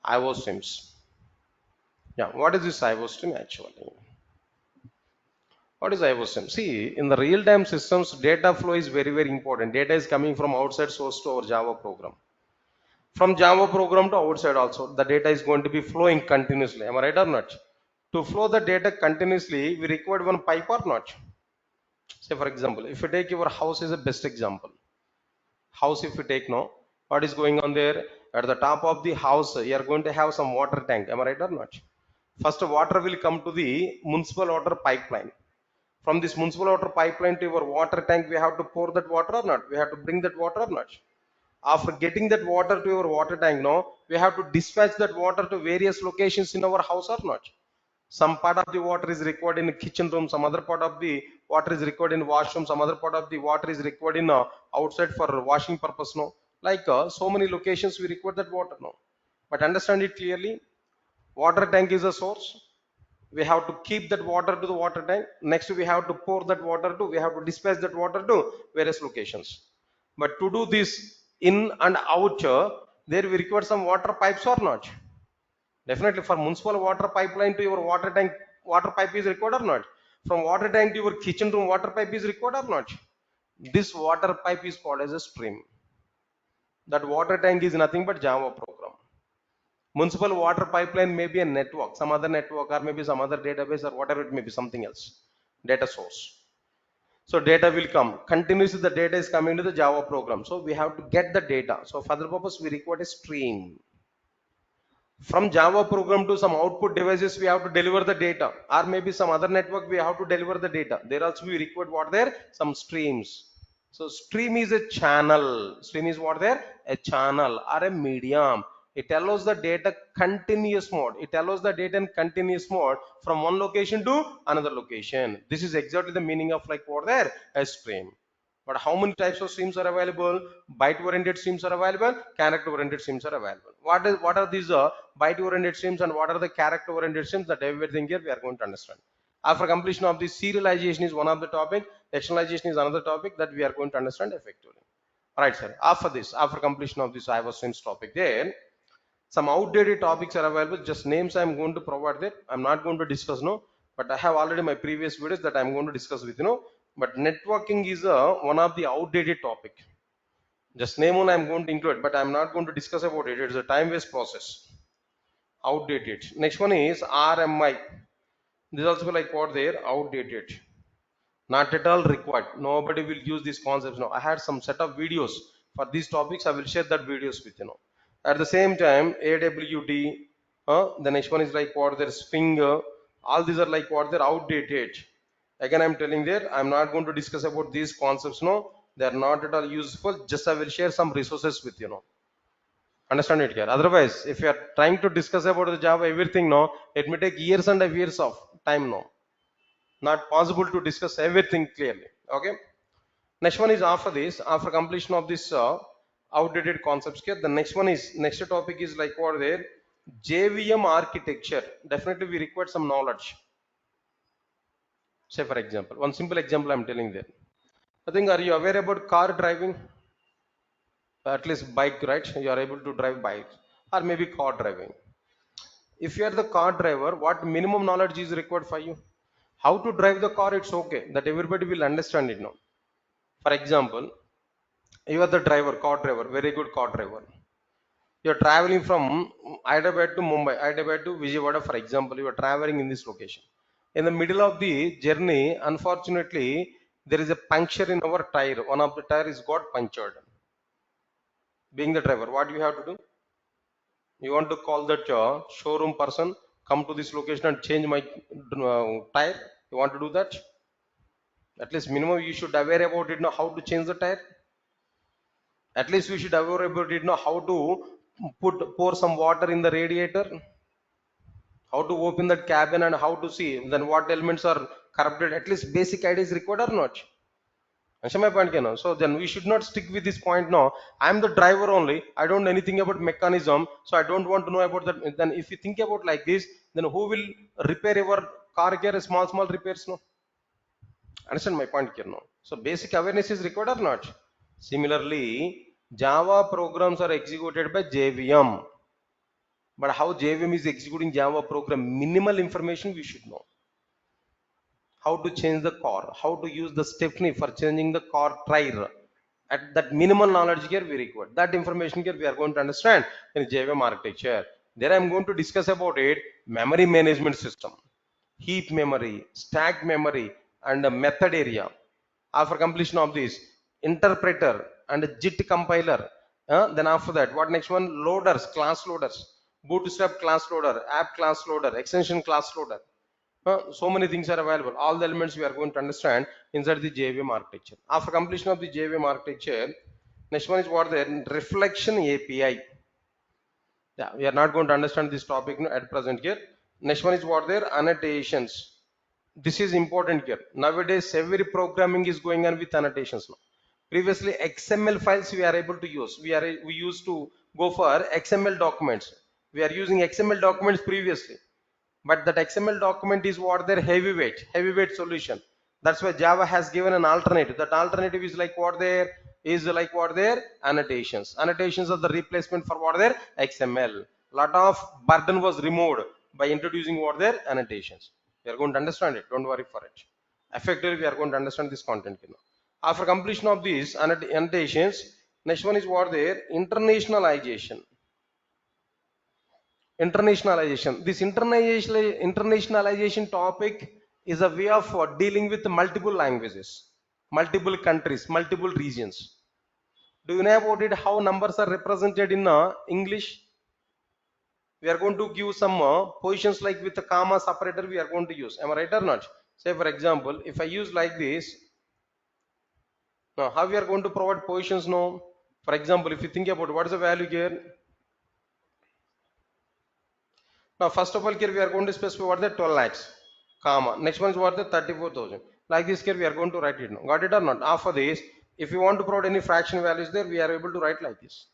IO streams. Yeah, what is this IO stream actually? What is IO stream? See, in the real-time systems, data flow is very, very important. Data is coming from outside source to our Java program. From Java program to outside also, the data is going to be flowing continuously. Am I right or not? To flow the data continuously, we require one pipe or not? Say for example, if you take your house is a best example. House, if you take now, what is going on there? At the top of the house, you are going to have some water tank. Am I right or not? First, water will come to the municipal water pipeline. From this municipal water pipeline to your water tank, we have to pour that water or not? We have to bring that water or not? After getting that water to your water tank, now we have to dispatch that water to various locations in our house or not? Some part of the water is required in the kitchen room, some other part of the water is required in washroom, some other part of the water is required in outside for washing purpose. No, like so many locations we require that water. No, but understand it clearly. Water tank is a source. We have to keep that water to the water tank. Next, we have to pour that water to, we have to dispatch that water to various locations. But to do this in and out, there we require some water pipes or not? Definitely for municipal water pipeline to your water tank, water pipe is required or not? From water tank to your kitchen room, water pipe is required or not? This water pipe is called as a stream. That water tank is nothing but Java program. Municipal water pipeline may be a network, some other network, or maybe some other database, or whatever it may be, something else. Data source. So data will come. Continuously the data is coming to the Java program. So we have to get the data. So for the purpose, we require a stream. From Java program to some output devices, we have to deliver the data, or maybe some other network, we have to deliver the data. There also we require what there? Some streams. So stream is a channel. Stream is what there? A channel or a medium. It allows the data continuous mode. It allows the data in continuous mode from one location to another location. This is exactly the meaning of like what there? A stream. But how many types of streams are available? Byte oriented streams are available, character oriented streams are available. What are these byte oriented streams and what are the character oriented streams? That everything here we are going to understand. After completion of this, serialization is one of the topic, externalization is another topic that we are going to understand effectively. Alright, sir. After this, after completion of this I was since topic, then some outdated topics are available. Just names I am going to provide there. I'm not going to discuss no, but I have already my previous videos that I'm going to discuss with But networking is one of the outdated topic. Just name on I'm going to include, but I'm not going to discuss about it. It's a time waste process. Outdated. Next one is RMI. This is also like what there outdated. Not at all required. Nobody will use these concepts now. I had some set of videos for these topics. I will share that videos with At the same time, AWD, the next one is like what there's finger. All these are like what they're outdated. Again, I'm telling there, I'm not going to discuss about these concepts. No, they're not at all useful. Just I will share some resources with Understand it here. Otherwise, if you are trying to discuss about the Java everything, no, it may take years and years of time. No, not possible to discuss everything clearly. Okay. Next one is after this, after completion of this outdated concepts here, the next one is next topic is like what there JVM architecture. Definitely we require some knowledge. Say for example, one simple example I'm telling there. I think, are you aware about car driving? At least bike, right? You are able to drive bike or maybe car driving. If you are the car driver, what minimum knowledge is required for you? How to drive the car? It's okay that everybody will understand it now. For example, you are the driver, car driver, very good car driver. You are traveling from Hyderabad to Mumbai, Hyderabad to Vijayawada, for example. You are traveling in this location. In the middle of the journey, unfortunately, there is a puncture in our tire. One of the tire is got punctured. Being the driver, what you have to do? You want to call that showroom person, come to this location and change my tire. You want to do that? At least minimum you should aware about it now how to change the tire. At least we should aware about it now how to pour some water in the radiator, how to open that cabin and how to see then what elements are corrupted. At least basic idea is required or not? Understand my point, so then we should not stick with this point now. I'm the driver only. I don't know anything about mechanism, so I don't want to know about that. Then if you think about like this, then who will repair your car here? Small repairs, no? Understand my point here now? So basic awareness is required or not? Similarly, Java programs are executed by JVM. But how JVM is executing Java program, minimal information we should know. How to change the car, how to use the Stepney for changing the car tire. At that minimal knowledge here we require. That information here we are going to understand in JVM architecture. There I am going to discuss about it, memory management system, heap memory, stack memory, and a method area. After completion of this, interpreter and JIT compiler. Then after that, what next one? Loaders, class loaders, bootstrap class loader, app class loader, extension class loader. So many things are available. All the elements we are going to understand inside the JVM architecture. After completion of the JVM architecture, next one is what the reflection API. Yeah, we are not going to understand this topic at present here. Next one is what their annotations. This is important here. Nowadays, every programming is going on with annotations now. Previously, XML files we are able to use. We used to go for XML documents. We are using XML documents previously. but that XML document is what their heavyweight solution. That's why Java has given an alternative. That alternative is like what their annotations. Annotations are the replacement for what their XML. Lot of burden was removed by introducing what their annotations. We are going to understand it. Don't worry for it. Effectively, we are going to understand this content. After completion of these annotations, next one is what their internationalization. This internationalization topic is a way of dealing with multiple languages, multiple countries, multiple regions. Do you know about it, how numbers are represented in English? We are going to give some positions like with the comma separator we are going to use. Am I right or not? Say for example, if I use like this, now how we are going to provide positions now? For example, if you think about what is the value here. Now, first of all, here we are going to specify what the 12 lakhs, comma. Next one is what the 34,000. Like this, here we are going to write it now. Got it or not? After this, if you want to provide any fraction values there, we are able to write like this.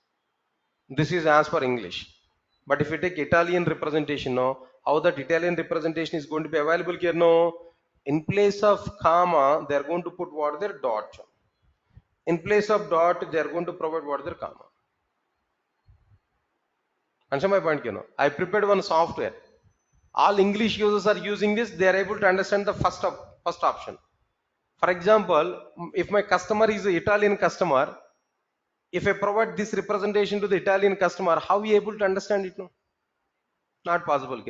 This is as per English. But if you take Italian representation now, how that Italian representation is going to be available here now? In place of comma, they are going to put what their dot. In place of dot, they are going to provide what their comma. Answer my point, I prepared one software. All English users are using this, they are able to understand the first option. For example, if my customer is an Italian customer, if I provide this representation to the Italian customer, how we able to understand it? No, not possible.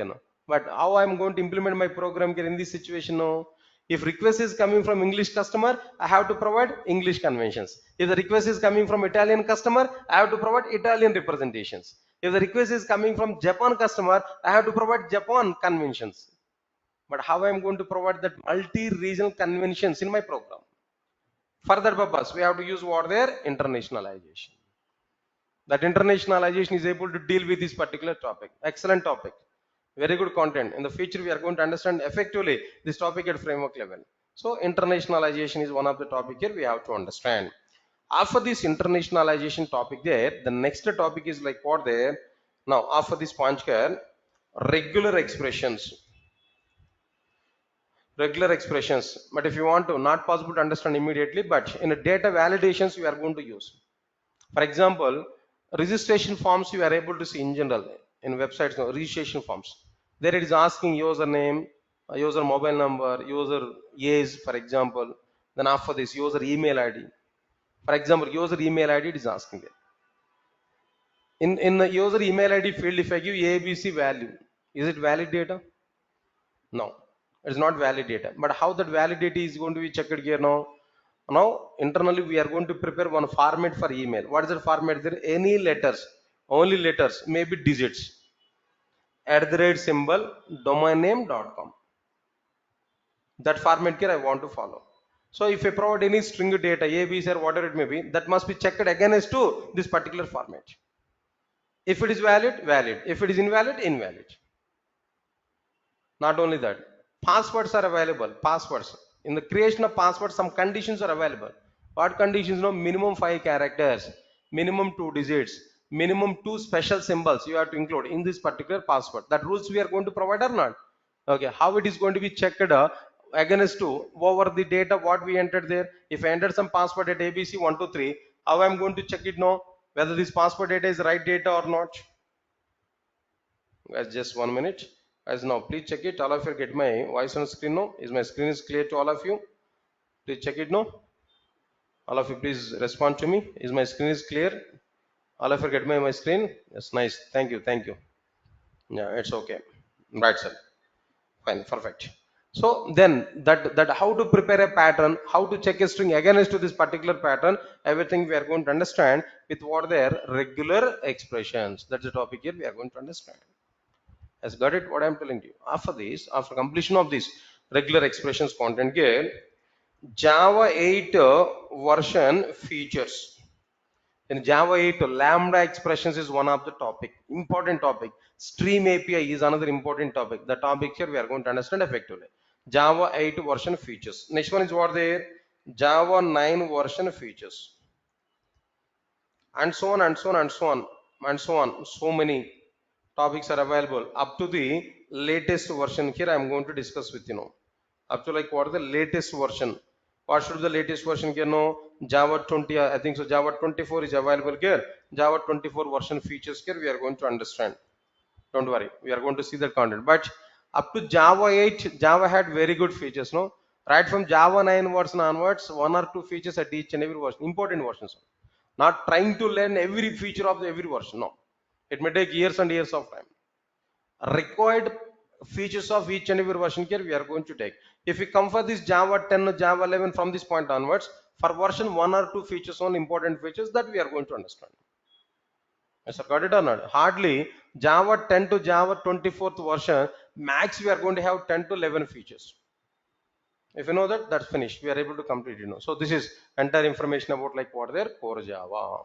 But how I'm going to implement my program in this situation? No. If request is coming from English customer, I have to provide English conventions. If the request is coming from Italian customer, I have to provide Italian representations. If the request is coming from Japan customer, I have to provide Japan conventions. But how I am going to provide that multi-regional conventions in my program? For that purpose, we have to use what their internationalization. That internationalization is able to deal with this particular topic. Excellent topic. Very good content. In the future, we are going to understand effectively this topic at framework level. So internationalization is one of the topic here we have to understand. After this internationalization topic there, the next topic is like what there. Now, after this point here, regular expressions. Regular expressions. But if you want to, not possible to understand immediately, but in a data validations, we are going to use. For example, registration forms you are able to see in general in websites now, registration forms. There it is asking username, user mobile number, user age, for example. Then after this, user email ID. For example, user email ID it is asking there. In the user email ID field, if I give ABC value, is it valid data? No, it's not valid data. But how that validity is going to be checked here now? Now, internally, we are going to prepare one format for email. What is the format? There any letters, only letters, maybe digits. @ domain name.com. That format here I want to follow. So if I provide any string data, A, B, C, or whatever it may be, that must be checked against to this particular format. If it is valid, valid. If it is invalid, invalid. Not only that, passwords are available. Passwords. In the creation of passwords, some conditions are available. What conditions? No, minimum 5 characters, minimum 2 digits, minimum 2 special symbols you have to include in this particular password. That rules we are going to provide or not? Okay, how it is going to be checked against to over the data what we entered there. If I entered some password at ABC123, how I am going to check it now? Whether this password data is right data or not? Guys, just 1 minute. Guys, now please check it. All of you get my voice on screen now. Is my screen is clear to all of you? Please check it now. All of you please respond to me. Is my screen is clear? All of you get my screen? Yes, nice. Thank you. Thank you. Yeah, it's okay. Right, sir. Fine, perfect. So then that how to prepare a pattern, how to check a string against to this particular pattern, everything we are going to understand with what they are regular expressions. That's the topic here we are going to understand. Has got it what I'm telling you. After this, after completion of this regular expressions content here, Java 8 version features. In Java 8, lambda expressions is one of the topic, important topic. Stream API is another important topic. The topic here we are going to understand effectively. Java 8 version features. Next one is what there? Java 9 version features. And so on and so on and so on and so on. So many topics are available up to the latest version here I'm going to discuss with up to like what are the latest version. What should be the latest version here? No, Java 20. I think so. Java 24 is available here. Java 24 version features here. We are going to understand. Don't worry, we are going to see the content. But up to Java 8, Java had very good features. No, right from Java 9 version onwards, one or two features at each and every version. Important versions. Not trying to learn every feature of every version. No, it may take years and years of time. Required features of each and every version here we are going to take. If we come for this Java 10 or Java 11 from this point onwards, for version one or two features, on important features that we are going to understand. Yes, sir, got it or not? Hardly Java 10 to Java 24th version, max we are going to have 10 to 11 features. If you know that, that's finished. We are able to complete it. So this is entire information about like what their core Java.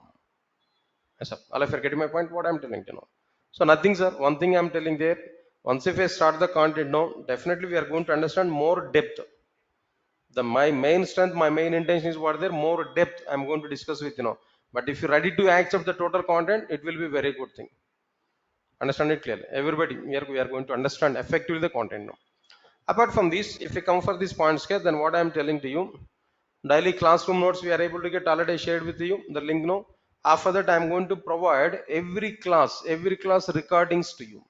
Yes, sir. All of you are getting my point? What I'm telling you know. So nothing, sir. One thing I'm telling there. Once if I start the content, no, definitely we are going to understand more depth. My main strength, my main intention is what there more depth. I'm going to discuss with But if you're ready to accept the total content, it will be very good thing. Understand it clearly. Everybody, we are going to understand effectively the content now. Apart from this, if you come for these points here, then what I'm telling to you, daily classroom notes we are able to get already shared with you the link now. After that, I'm going to provide every class recordings to you.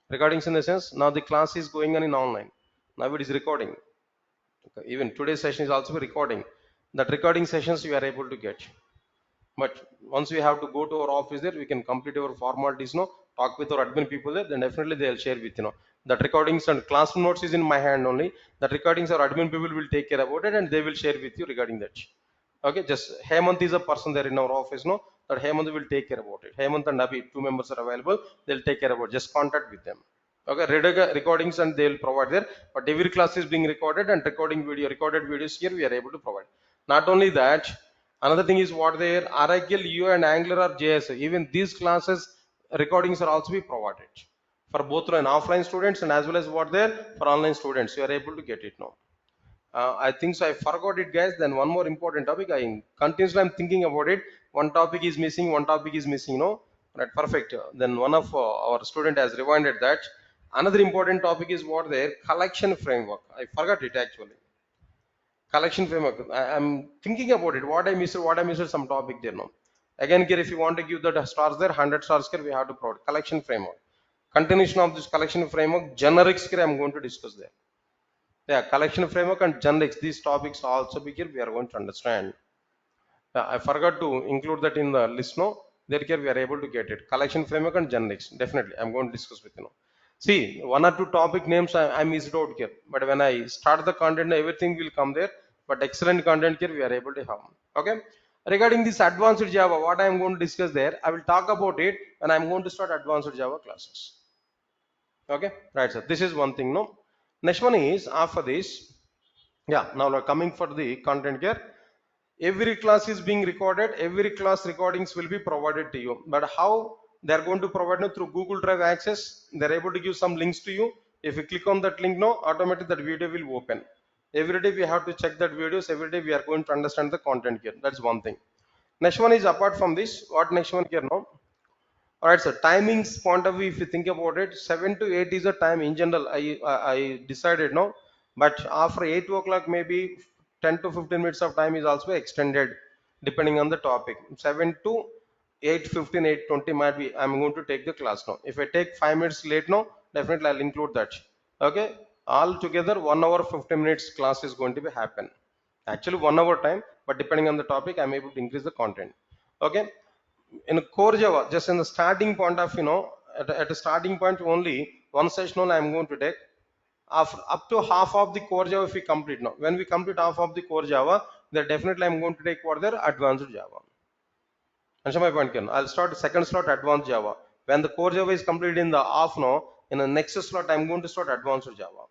Recordings in the sense now the class is going on in online. Now it is recording. Okay. Even today's session is also a recording. That recording sessions you are able to get. But once we have to go to our office there, we can complete our formalities, talk with our admin people there, then definitely they'll share with that recordings and classroom notes is in my hand only. That recordings our admin people will take care about it and they will share with you regarding that. Okay, just Hemant is a person there in our office, that Hemant will take care about it. Hemant and Abhi, two members are available, they'll take care about it. Just contact with them. Okay, recordings and they'll provide there, but every class is being recorded and recorded videos here we are able to provide. Not only that, another thing is what there Oracle, UI and Angular or JS. Even these classes recordings are also be provided for both an offline students and as well as what there for online students. You are able to get it now. I think so. I forgot it, guys. Then one more important topic. I continuously I'm thinking about it. One topic is missing. One topic is missing. No, right? Perfect. Then one of our student has reminded that another important topic is what there collection framework. I forgot it actually. Collection framework. I'm thinking about it. What I missed. What I missed. Some topic there. No. Again, here if you want to give the stars there, 100 stars here, we have to provide collection framework. Continuation of this collection framework. Generics here I'm going to discuss there. Yeah, collection framework and generics. These topics also be here. We are going to understand. Yeah, I forgot to include that in the list. No, there here we are able to get it. Collection framework and generics. Definitely, I'm going to discuss with See, one or two topic names I missed out here, but when I start the content, everything will come there. But excellent content here we are able to have. Okay. Regarding this advanced Java, what I am going to discuss there, I will talk about it when I am going to start advanced Java classes. Okay, right, sir. This is one thing. No, next one is after this. Yeah, now we're coming for the content here. Every class is being recorded. Every class recordings will be provided to you. But how they are going to provide you through Google Drive access? They're able to give some links to you. If you click on that link, no, automatically that video will open. Every day we have to check that videos. Every day we are going to understand the content here. That's one thing. Next one is apart from this. What next one here now? All right, so timings point of view, if you think about it, 7 to 8 is the time in general. I decided no, but after 8 o'clock, maybe 10 to 15 minutes of time is also extended depending on the topic. 7 to 8:15, 8:20 might be. I'm going to take the class now. If I take 5 minutes late now, definitely I'll include that. Okay, all together 1 hour 15 minutes class is going to be happen. Actually 1 hour time, but depending on the topic, I'm able to increase the content. Okay, in core Java, just in the starting point of at a starting point only one session only I'm going to take up to half of the core Java if we complete now. When we complete half of the core Java, then definitely I'm going to take what their advanced Java. Understand my point, Ken? I'll start second slot advanced Java. When the core Java is completed in the half now, in the next slot I'm going to start advanced Java.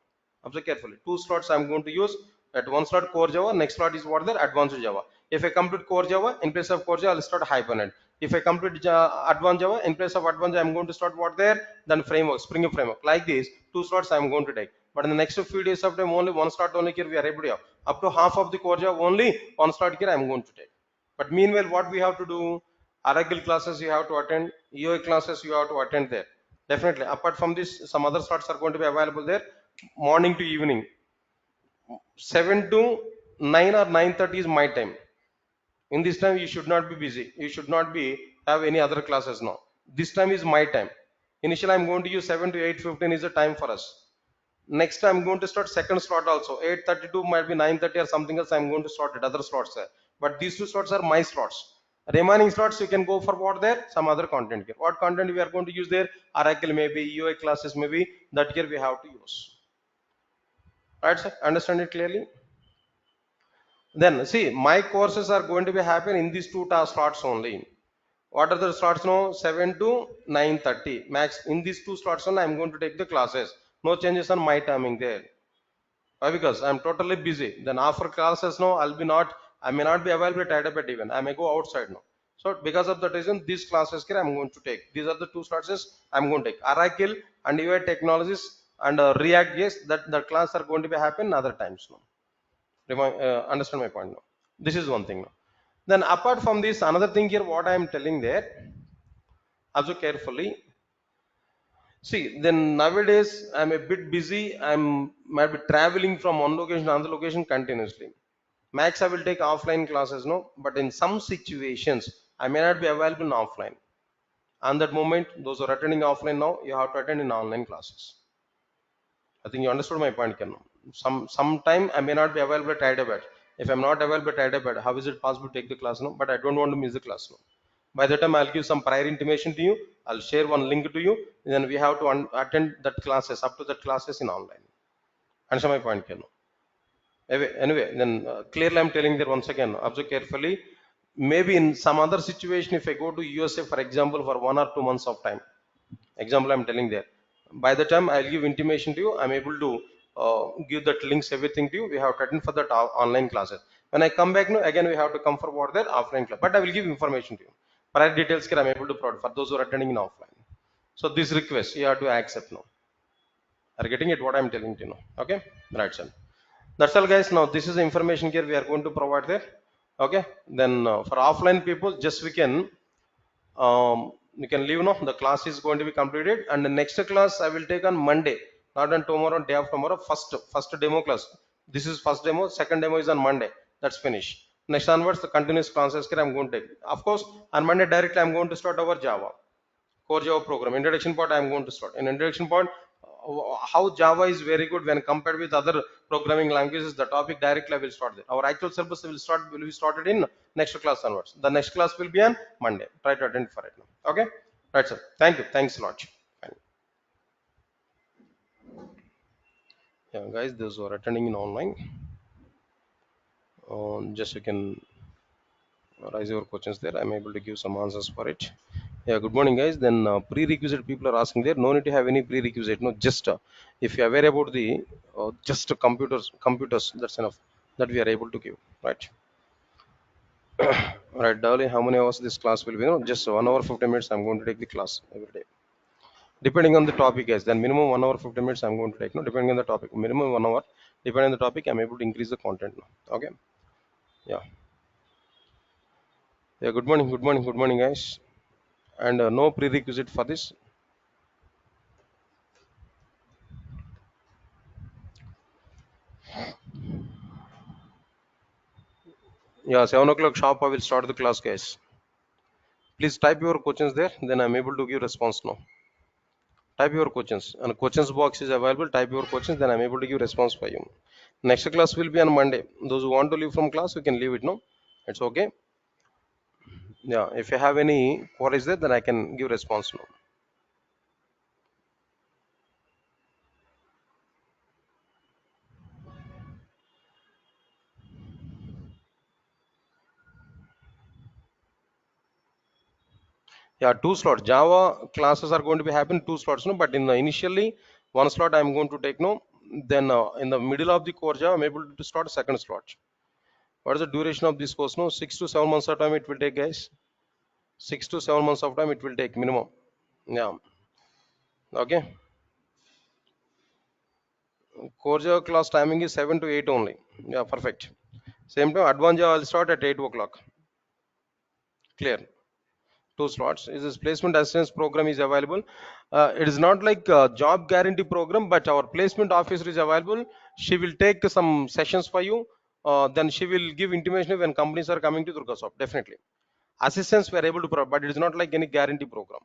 Observe carefully. Two slots I'm going to use. At one slot core Java, next slot is what the advanced Java. If I complete core Java, in place of core Java, I'll start Hibernate. If I complete advanced Java, in place of advanced Java, I'm going to start what there? Then framework, Spring framework. Like this, two slots I'm going to take. But in the next few days of time, only one slot only here we are able to have. Up to half of the core Java, only one slot here I'm going to take. But meanwhile, what we have to do? Oracle classes you have to attend, UI classes you have to attend there. Definitely. Apart from this, some other slots are going to be available there. Morning to evening, 7 to 9 or 9:30 is my time. In this time, you should not be busy. You should not be have any other classes now. This time is my time. Initially, I'm going to use 7 to 8:15 is the time for us. Next time I'm going to start second slot also. 8:32 might be 9:30 or something else. I'm going to start at other slots there. But these two slots are my slots. Remaining slots you can go for what there? Some other content here. What content we are going to use there? Oracle maybe, UI classes maybe. That here we have to use. Right, sir? Understand it clearly? Then see, my courses are going to be happen in these two task slots only. What are the slots now? 7 to 9:30 max. In these two slots only I'm going to take the classes. No changes on my timing there. Why? Because I'm totally busy. Then after classes now, I may not be available at Hyderabad even. I may go outside now. So because of that reason, these classes here I'm going to take. These are the two classes I'm going to take. Oracle and UI technologies and React, yes, that the class are going to be happen other times now. Understand my point now. This is one thing now. Then apart from this, another thing here, what I am telling there, observe carefully. See, then nowadays I'm a bit busy. I'm might be traveling from one location to another location continuously. Max, I will take offline classes, no, but in some situations I may not be available in offline. And that moment, those who are attending offline now, you have to attend in online classes. I think you understood my point, Ken. Sometime I may not be available at Hyderabad. If I'm not available at Hyderabad, how is it possible to take the class now? But I don't want to miss the class now. By the time I'll give some prior intimation to you, I'll share one link to you. Then we have to attend that classes up to that classes in online. Understand my point, Ken? Anyway, then clearly I'm telling there once again. Observe carefully. Maybe in some other situation, if I go to USA, for example, for 1 or 2 months of time, example I'm telling there, by the time I'll give intimation to you, I'm able to give that links everything to you. We have to attend for that online classes. When I come back now, again we have to come for what their offline class, but I will give information to you. Prior details here I'm able to provide for those who are attending in offline. So this request you have to accept now. Are you getting it what I'm telling to you now? Okay, right, sir. That's all, guys. Now this is the information here we are going to provide there. Okay, then for offline people, just we can leave now. The class is going to be completed, and the next class I will take on Monday, not on tomorrow, day after tomorrow. First demo class. This is first demo. Second demo is on Monday. That's finished. Next onwards, the continuous classes here I'm going to take. Of course, on Monday directly I'm going to start our Java core Java program. Introduction part I am going to start. In introduction part, how Java is very good when compared with other programming languages. The topic directly I will start there. Our actual syllabus will be started in next class onwards. The next class will be on Monday. Try to attend for it now. Okay, right, sir. Thank you. Thanks a lot. Fine. Yeah, guys, those who are attending in online, just you can raise your questions there. I'm able to give some answers for it. Yeah, good morning, guys. Then prerequisite people are asking there. No need to have any prerequisite. No, just if you are aware about the just computers. That's enough. That we are able to give. Right. Right, Dolly. How many hours this class will be? No, just 1 hour 50 minutes. I'm going to take the class every day. Depending on the topic, guys. Then minimum 1 hour 50 minutes. I'm going to take. No, depending on the topic. Minimum 1 hour. Depending on the topic, I'm able to increase the content. Now. Okay. Yeah. Yeah. Good morning. Good morning. Good morning, guys. And no prerequisite for this. Yeah, 7 o'clock sharp. I will start the class, guys. Please type your questions there. Then I'm able to give response now. Type your questions. And questions box is available. Type your questions. Then I'm able to give response for you. Next class will be on Monday. Those who want to leave from class, you can leave it. No, it's okay. Yeah. If you have any queries there, then I can give response now. Yeah, two slots. Java classes are going to be happen two slots. No, but in the initially one slot I'm going to take no. Then in the middle of the core Java, I'm able to start a second slot. What is the duration of this course? No, 6 to 7 months of time it will take, guys. 6 to 7 months of time it will take minimum. Yeah. Okay. Core Java class timing is 7 to 8 only. Yeah, perfect. Same time, advanced Java will start at 8 o'clock. Clear. 2 slots. Is this placement assistance program is available? It is not like a job guarantee program, but our placement officer is available. She will take some sessions for you. Then she will give intimation when companies are coming to Durgasoft. Definitely assistance we are able to provide, but it is not like any guarantee program.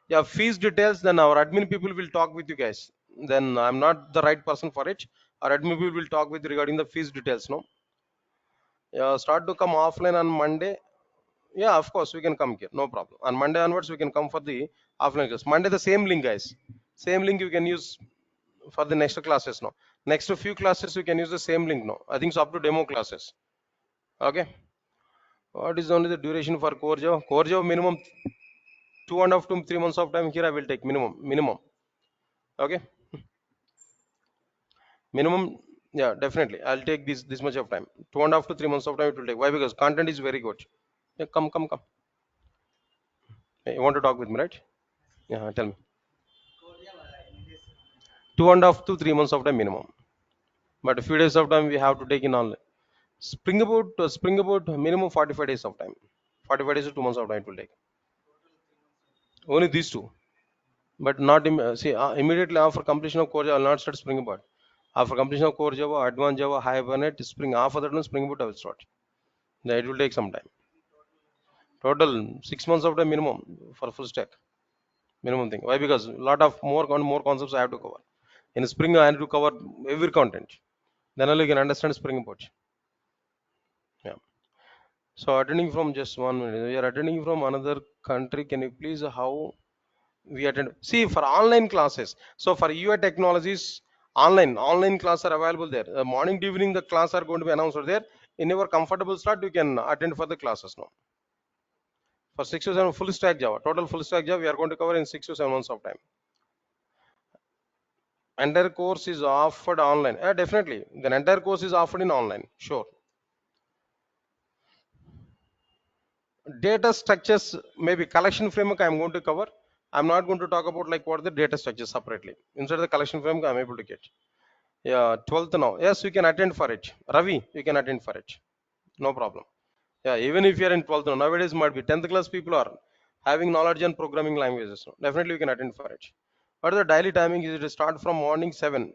Yeah, fees details, then our admin people will talk with you guys. Then I'm not the right person for it. Our admin people will talk with you regarding the fees details. No, yeah, start to come offline on Monday. Yeah, of course we can come here, no problem. On Monday onwards we can come for the offline class. Monday the same link, guys. Same link you can use for the next classes. No, next few classes you can use the same link. No, I think it's up to demo classes. Okay. What is only the duration for core Java? Core Java minimum 2.5 to 3 months of time here I will take minimum. Okay, minimum. Yeah, definitely I'll take this much of time. 2.5 to 3 months of time it will take. Why? Because content is very good. Yeah, come. Hey, you want to talk with me, right? Yeah, tell me. 2.5 to 3 months of time minimum, but a few days of time we have to take in all. Spring Boot minimum 45 days of time. 45 days to 2 months of time it will take. Only these two, but not see immediately after completion of core Java, I will not start Spring Boot. After completion of core Java, advanced Java, Hibernate, Spring, after that one Spring Boot I will start. Then it will take some time. Total 6 months of time minimum for full stack. Minimum thing. Why? Because a lot of more concepts I have to cover. In Spring I have to cover every content. Then only you can understand Spring Boot. Yeah. So attending from just 1 minute. We are attending from another country. Can you please how we attend? See for online classes. So for UI technologies, online class are available there. Morning to evening the class are going to be announced there. In your comfortable slot, you can attend for the classes now. For 6 to 7 full stack Java, total full stack Java, we are going to cover in 6 to 7 months of time. Entire course is offered online. Definitely, the entire course is offered in online. Sure. Data structures, maybe collection framework I'm going to cover. I'm not going to talk about like what are the data structures separately. Inside the collection framework I'm able to get. Yeah, 12th now. Yes, you can attend for it. Ravi, you can attend for it. No problem. Yeah, even if you're in 12th now, nowadays might be 10th class people are having knowledge on programming languages. So definitely you can attend for it. But the daily timing is to start from morning 7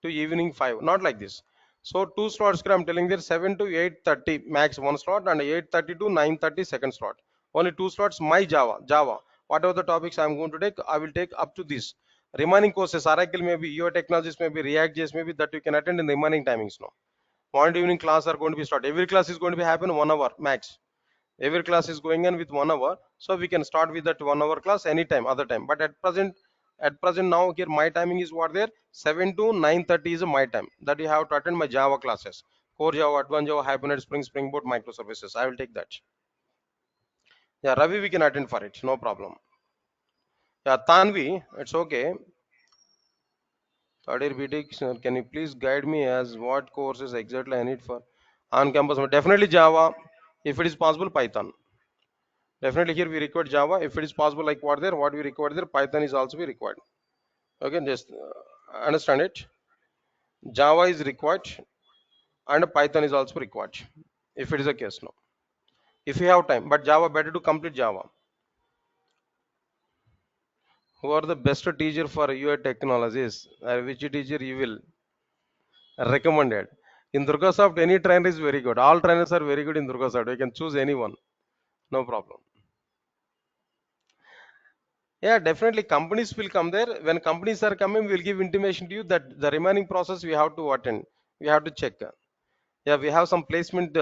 to evening 5. Not like this. So two slots I'm telling there 7 to 8:30 max one slot and 8:30 to 9:30 second slot. Only two slots. My Java. Whatever the topics I'm going to take, I will take up to this. Remaining courses, Oracle maybe, your technologies maybe, React JS maybe that you can attend in the remaining timings now. Morning evening class are going to be start. Every class is going to be happen 1 hour max. Every class is going on with 1 hour, so we can start with that 1 hour class anytime other time. But at present now here my timing is what there 7 to 9:30 is my time that you have to attend my Java classes. Core Java, advanced Java, Hibernate, Spring Boot, microservices. I will take that. Yeah, Ravi, we can attend for it, no problem. Yeah, Tanvi, it's okay. Third year BTech, sir, can you please guide me as what courses exactly I need for on campus? Definitely Java, if it is possible Python. Definitely here we require Java. If it is possible, like what we require there, Python is also be required. Okay, just understand it. Java is required and Python is also required. If it is a case, no. If you have time, but Java better to complete Java. Who are the best teacher for UI technologies? Which teacher you will recommend it? In Durgasoft, any trainer is very good. All trainers are very good in Durgasoft. You can choose anyone, no problem. Yeah, definitely companies will come there. When companies are coming, we'll give intimation to you that the remaining process we have to attend. We have to check. Yeah, we have some placement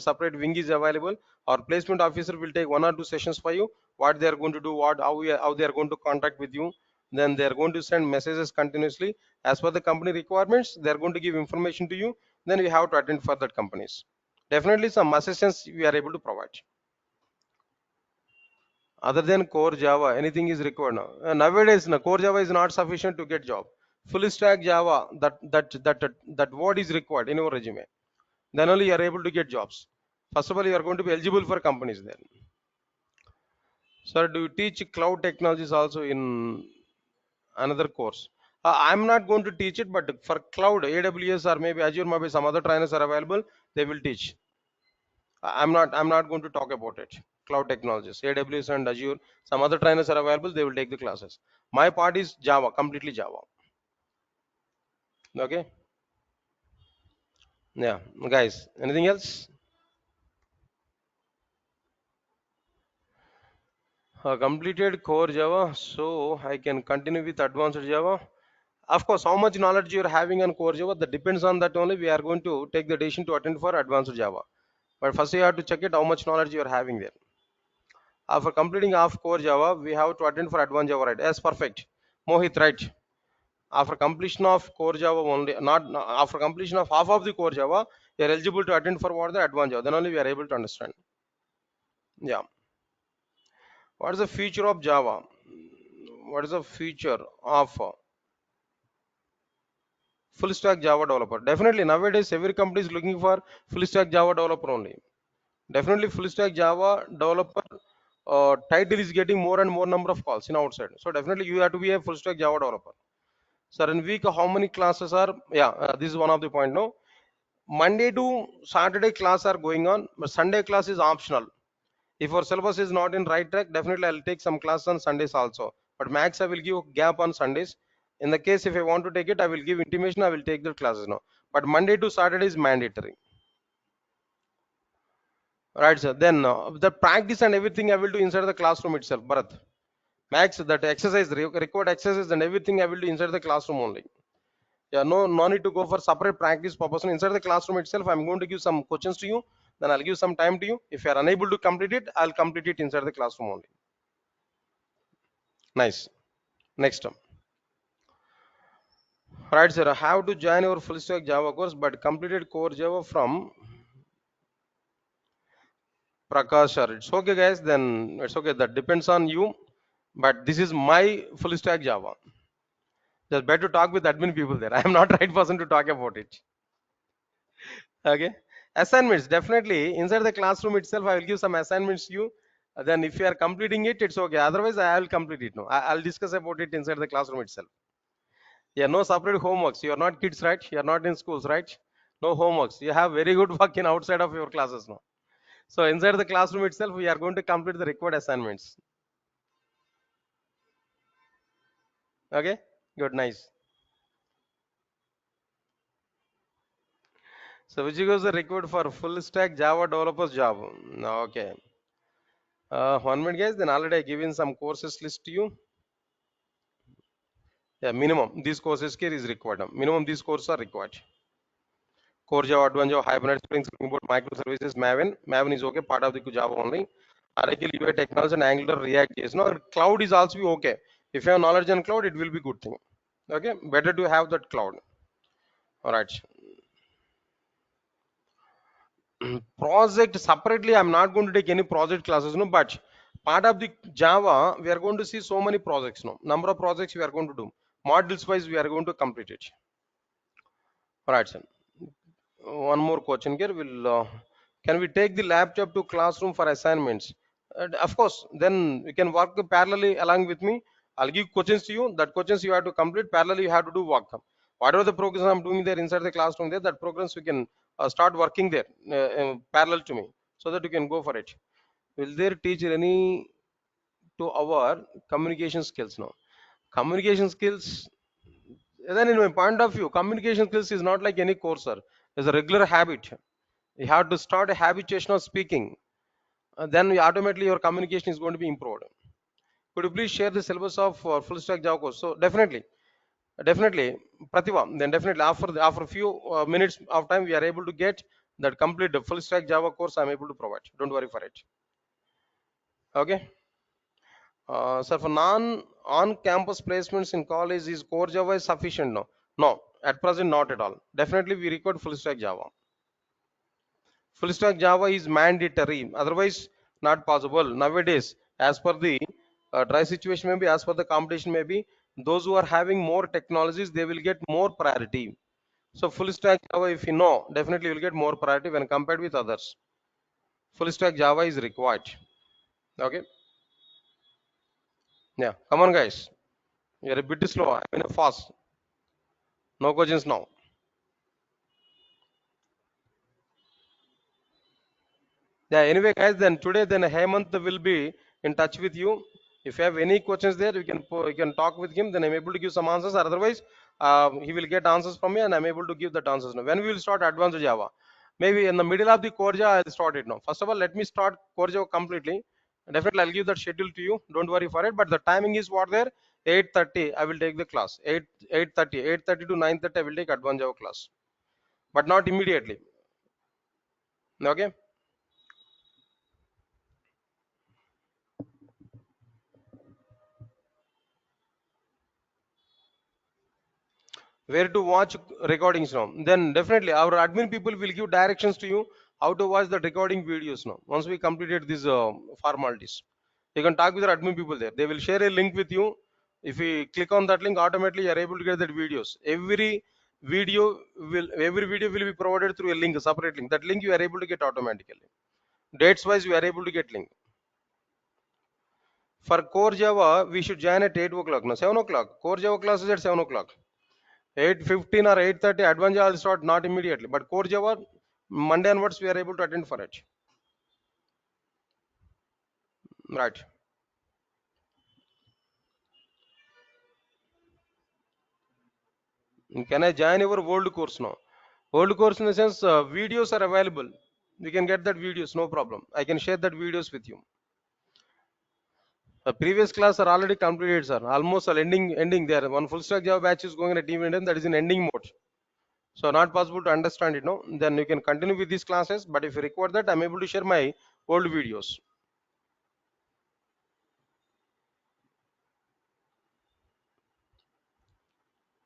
separate wing is available. Our placement officer will take 1 or 2 sessions for you. What they are going to do, how they are going to contact with you. Then they are going to send messages continuously as per the company requirements. They are going to give information to you. Then we have to attend for that companies. Definitely some assistance we are able to provide. Other than core Java, anything is required now. Nowadays core Java is not sufficient to get job. Full stack Java, that word is required in your resume. Then only you are able to get jobs. First of all, you are going to be eligible for companies then. Sir, do you teach cloud technologies also in another course? I'm not going to teach it, but for cloud AWS or maybe Azure, maybe some other trainers are available, they will teach. I'm not going to talk about it. cloud technologies, AWS and Azure. Some other trainers are available, they will take the classes. My part is Java, completely Java. Okay. Yeah, guys, anything else? Completed core Java, so I can continue with advanced Java. Of course, how much knowledge you are having on core Java, that depends on that only. We are going to take the decision to attend for advanced Java. But first, you have to check it how much knowledge you are having there. After completing half core Java, we have to attend for advanced Java, right? Yes, perfect. Mohit, right? After completion of core Java only, after completion of half of the core Java, you are eligible to attend for what the advanced Java. Then only we are able to understand. Yeah. What is the future of Java? What is the future of full stack Java developer? Definitely nowadays every company is looking for full stack Java developer only. Definitely full stack Java developer title is getting more and more number of calls in outside. So definitely you have to be a full stack Java developer. Sir, in week how many classes are? Yeah, this is one of the point. No, Monday to Saturday class are going on, but Sunday class is optional. If our syllabus is not in right track, definitely I'll take some class on Sundays also. But max I will give gap on Sundays. In the case if I want to take it, I will give intimation. I will take the classes now. But Monday to Saturday is mandatory. Right, sir. Then the practice and everything I will do inside the classroom itself. Bharat. Max that exercise, record exercise and everything I will do inside the classroom only. Yeah, no need to go for separate practice purpose. Inside the classroom itself, I'm going to give some questions to you. Then I'll give some time to you. If you are unable to complete it, I'll complete it inside the classroom only. Nice. Next. Right, sir. How to join your full stack Java course, but completed core Java from Prakash, sir. It's okay, guys. Then it's okay. That depends on you. But this is my full stack Java. Just better talk with admin people there. I am not right person to talk about it. Okay. Assignments, definitely inside the classroom itself. I will give some assignments to you. Then if you are completing it, it's okay. Otherwise, I will complete it. No, I'll discuss about it inside the classroom itself. Yeah, no separate homeworks. You are not kids, right? You are not in schools, right? No homeworks. You have very good work in outside of your classes now. So inside the classroom itself, we are going to complete the required assignments. Okay, good, nice. So which goes the required for full stack Java developers job. Okay. 1 minute, guys. Then already I given some courses list to you. Yeah, minimum these courses here is required. Minimum these courses are required. Core Java, Advanced Java, Hibernate, Spring, Springboard, microservices, Maven. Maven is okay, part of the Java only. Oracle, UI technology, and Angular, React. Yes, no, cloud is also be okay. If you have knowledge on cloud, it will be good thing. Okay, better to have that cloud. All right. Project separately, I'm not going to take any project classes, no, but part of the Java, we are going to see so many projects, no, number of projects we are going to do. Modules wise, we are going to complete it. All right, sir. One more question here. Will can we take the laptop to classroom for assignments? Of course. Then you can work parallelly along with me. I'll give questions to you. That questions you have to complete. Parallelly, you have to do work. Whatever the programs I'm doing there inside the classroom there, that programs you can start working there parallel to me, so that you can go for it. Will there teach any to our communication skills now? Communication skills. Then in my point of view, communication skills is not like any course, sir. It's a regular habit. You have to start a habituation of speaking. Then automatically your communication is going to be improved. Could you please share the syllabus of full stack Java course? So definitely, Pratibha. Then definitely after a few minutes of time, we are able to get that complete full stack Java course. I'm able to provide. Don't worry for it. Okay. So for non on-campus placements in college, is core Java is sufficient? No, no. At present, not at all. Definitely, we require full stack Java. Full stack Java is mandatory, otherwise not possible. Nowadays, as per the dry situation, maybe as per the competition, maybe those who are having more technologies, they will get more priority. So full stack Java, if you know, definitely will get more priority when compared with others. Full stack Java is required. Okay. Yeah. Come on, guys. You're a bit slow. I mean, fast. No questions now. Yeah, anyway, guys, then today, then Hemant will be in touch with you. If you have any questions there, you can talk with him. Then I'm able to give some answers. Or otherwise, he will get answers from me, and I'm able to give that answers. Now, when we will start advanced Java, maybe in the middle of the core Java, I'll start it now. First of all, let me start core Java completely. Definitely, I'll give that schedule to you. Don't worry for it. But the timing is what there. 8:30. I will take the class. 8:30 to 9:30. I will take advanced Java class, but not immediately. Okay. Where to watch recordings now, then definitely our admin people will give directions to you how to watch the recording videos now. Once we completed these formalities, you can talk with the admin people there. They will share a link with you. If we click on that link, automatically you are able to get that videos. Video every video will be provided through a link, a separate link. That link you are able to get automatically. Dates wise you are able to get link. For core Java, we should join at 8 o'clock. No, 7 o'clock. Core Java class is at 7 o'clock. 8:15 or 8:30 advanced Java will start not immediately, but core Java Monday onwards we are able to attend for it. Right. Can I join your old course now? Old course in the sense videos are available. We can get that videos, no problem. I can share that videos with you. The previous class are already completed, sir. Almost all ending there. One full stack Java batch is going at team that is in ending mode. So not possible to understand it, no? Then you can continue with these classes, but if you require that, I'm able to share my old videos.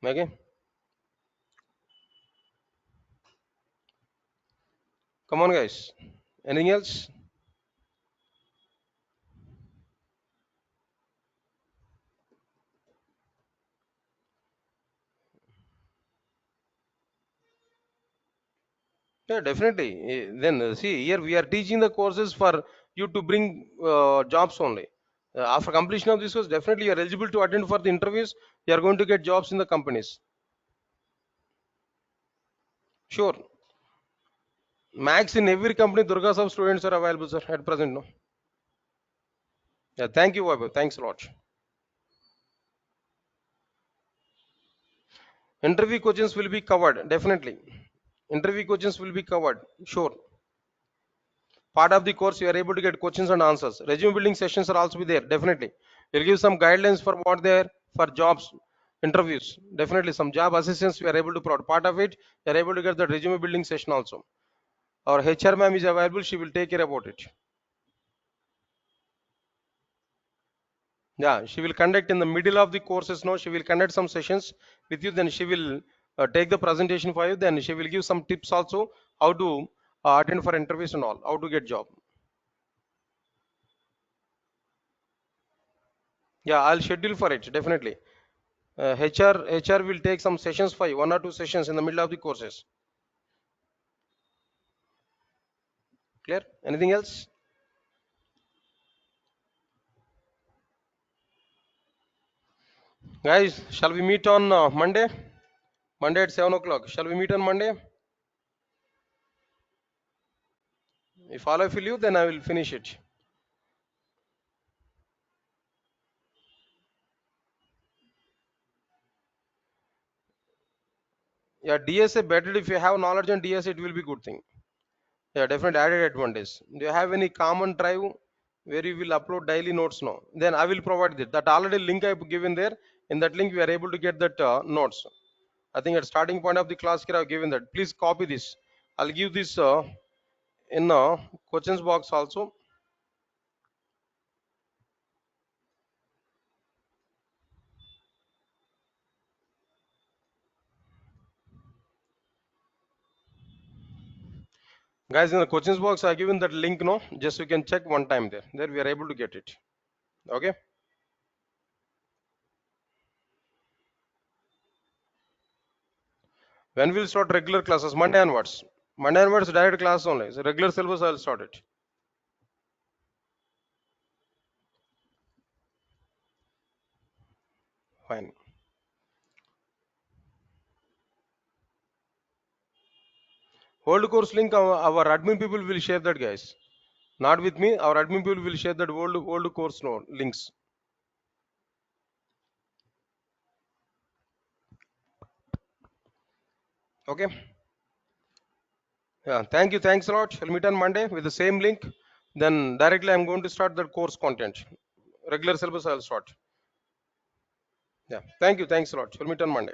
Okay. Come on, guys. Anything else? Yeah, definitely. Then see here we are teaching the courses for you to bring jobs only. After completion of this course, definitely you are eligible to attend for the interviews. You are going to get jobs in the companies. Sure. Max in every company, Durgasoft students are available, sir, at present. No. Yeah, thank you, Vaibhav. Thanks a lot. Interview questions will be covered, definitely. Interview questions will be covered, sure. Part of the course you are able to get questions and answers. Resume building sessions are also be there, definitely. We'll give some guidelines for what they are for jobs interviews. Definitely some job assistance we are able to provide. Part of it you are able to get the resume building session also. Our HR ma'am is available, she will take care about it. Yeah, she will conduct in the middle of the courses now. She will conduct some sessions with you, then she will take the presentation for you, then she will give some tips also how to attend for interviews and all, how to get job. Yeah, I'll schedule for it, definitely. HR will take some sessions for you, 1 or 2 sessions in the middle of the courses. Clear? Anything else? Guys, shall we meet on Monday? Monday at 7 o'clock. Shall we meet on Monday? If all of you leave, then I will finish it. Yeah, DSA better if you have knowledge on DSA, it will be good thing. Yeah, definitely added advantage. Do you have any common drive where you will upload daily notes now? Then I will provide it. That already link I've given there. In that link, we are able to get that notes. I think at starting point of the class here I've given that. Please copy this. I'll give this in questions box also. Guys, in the questions box I given that link no. Just you can check one time there. There we are able to get it. Okay. When we'll start regular classes? Monday onwards. Monday onwards direct class only. So regular syllabus I'll start it. Fine. Hold course link our admin people will share that, guys. Not with me. Our admin people will share that old course note links. Okay. Yeah. Thank you. Thanks a lot. We'll meet on Monday with the same link. Then directly I'm going to start the course content. Regular syllabus I'll start. Yeah. Thank you. Thanks a lot. We'll meet on Monday.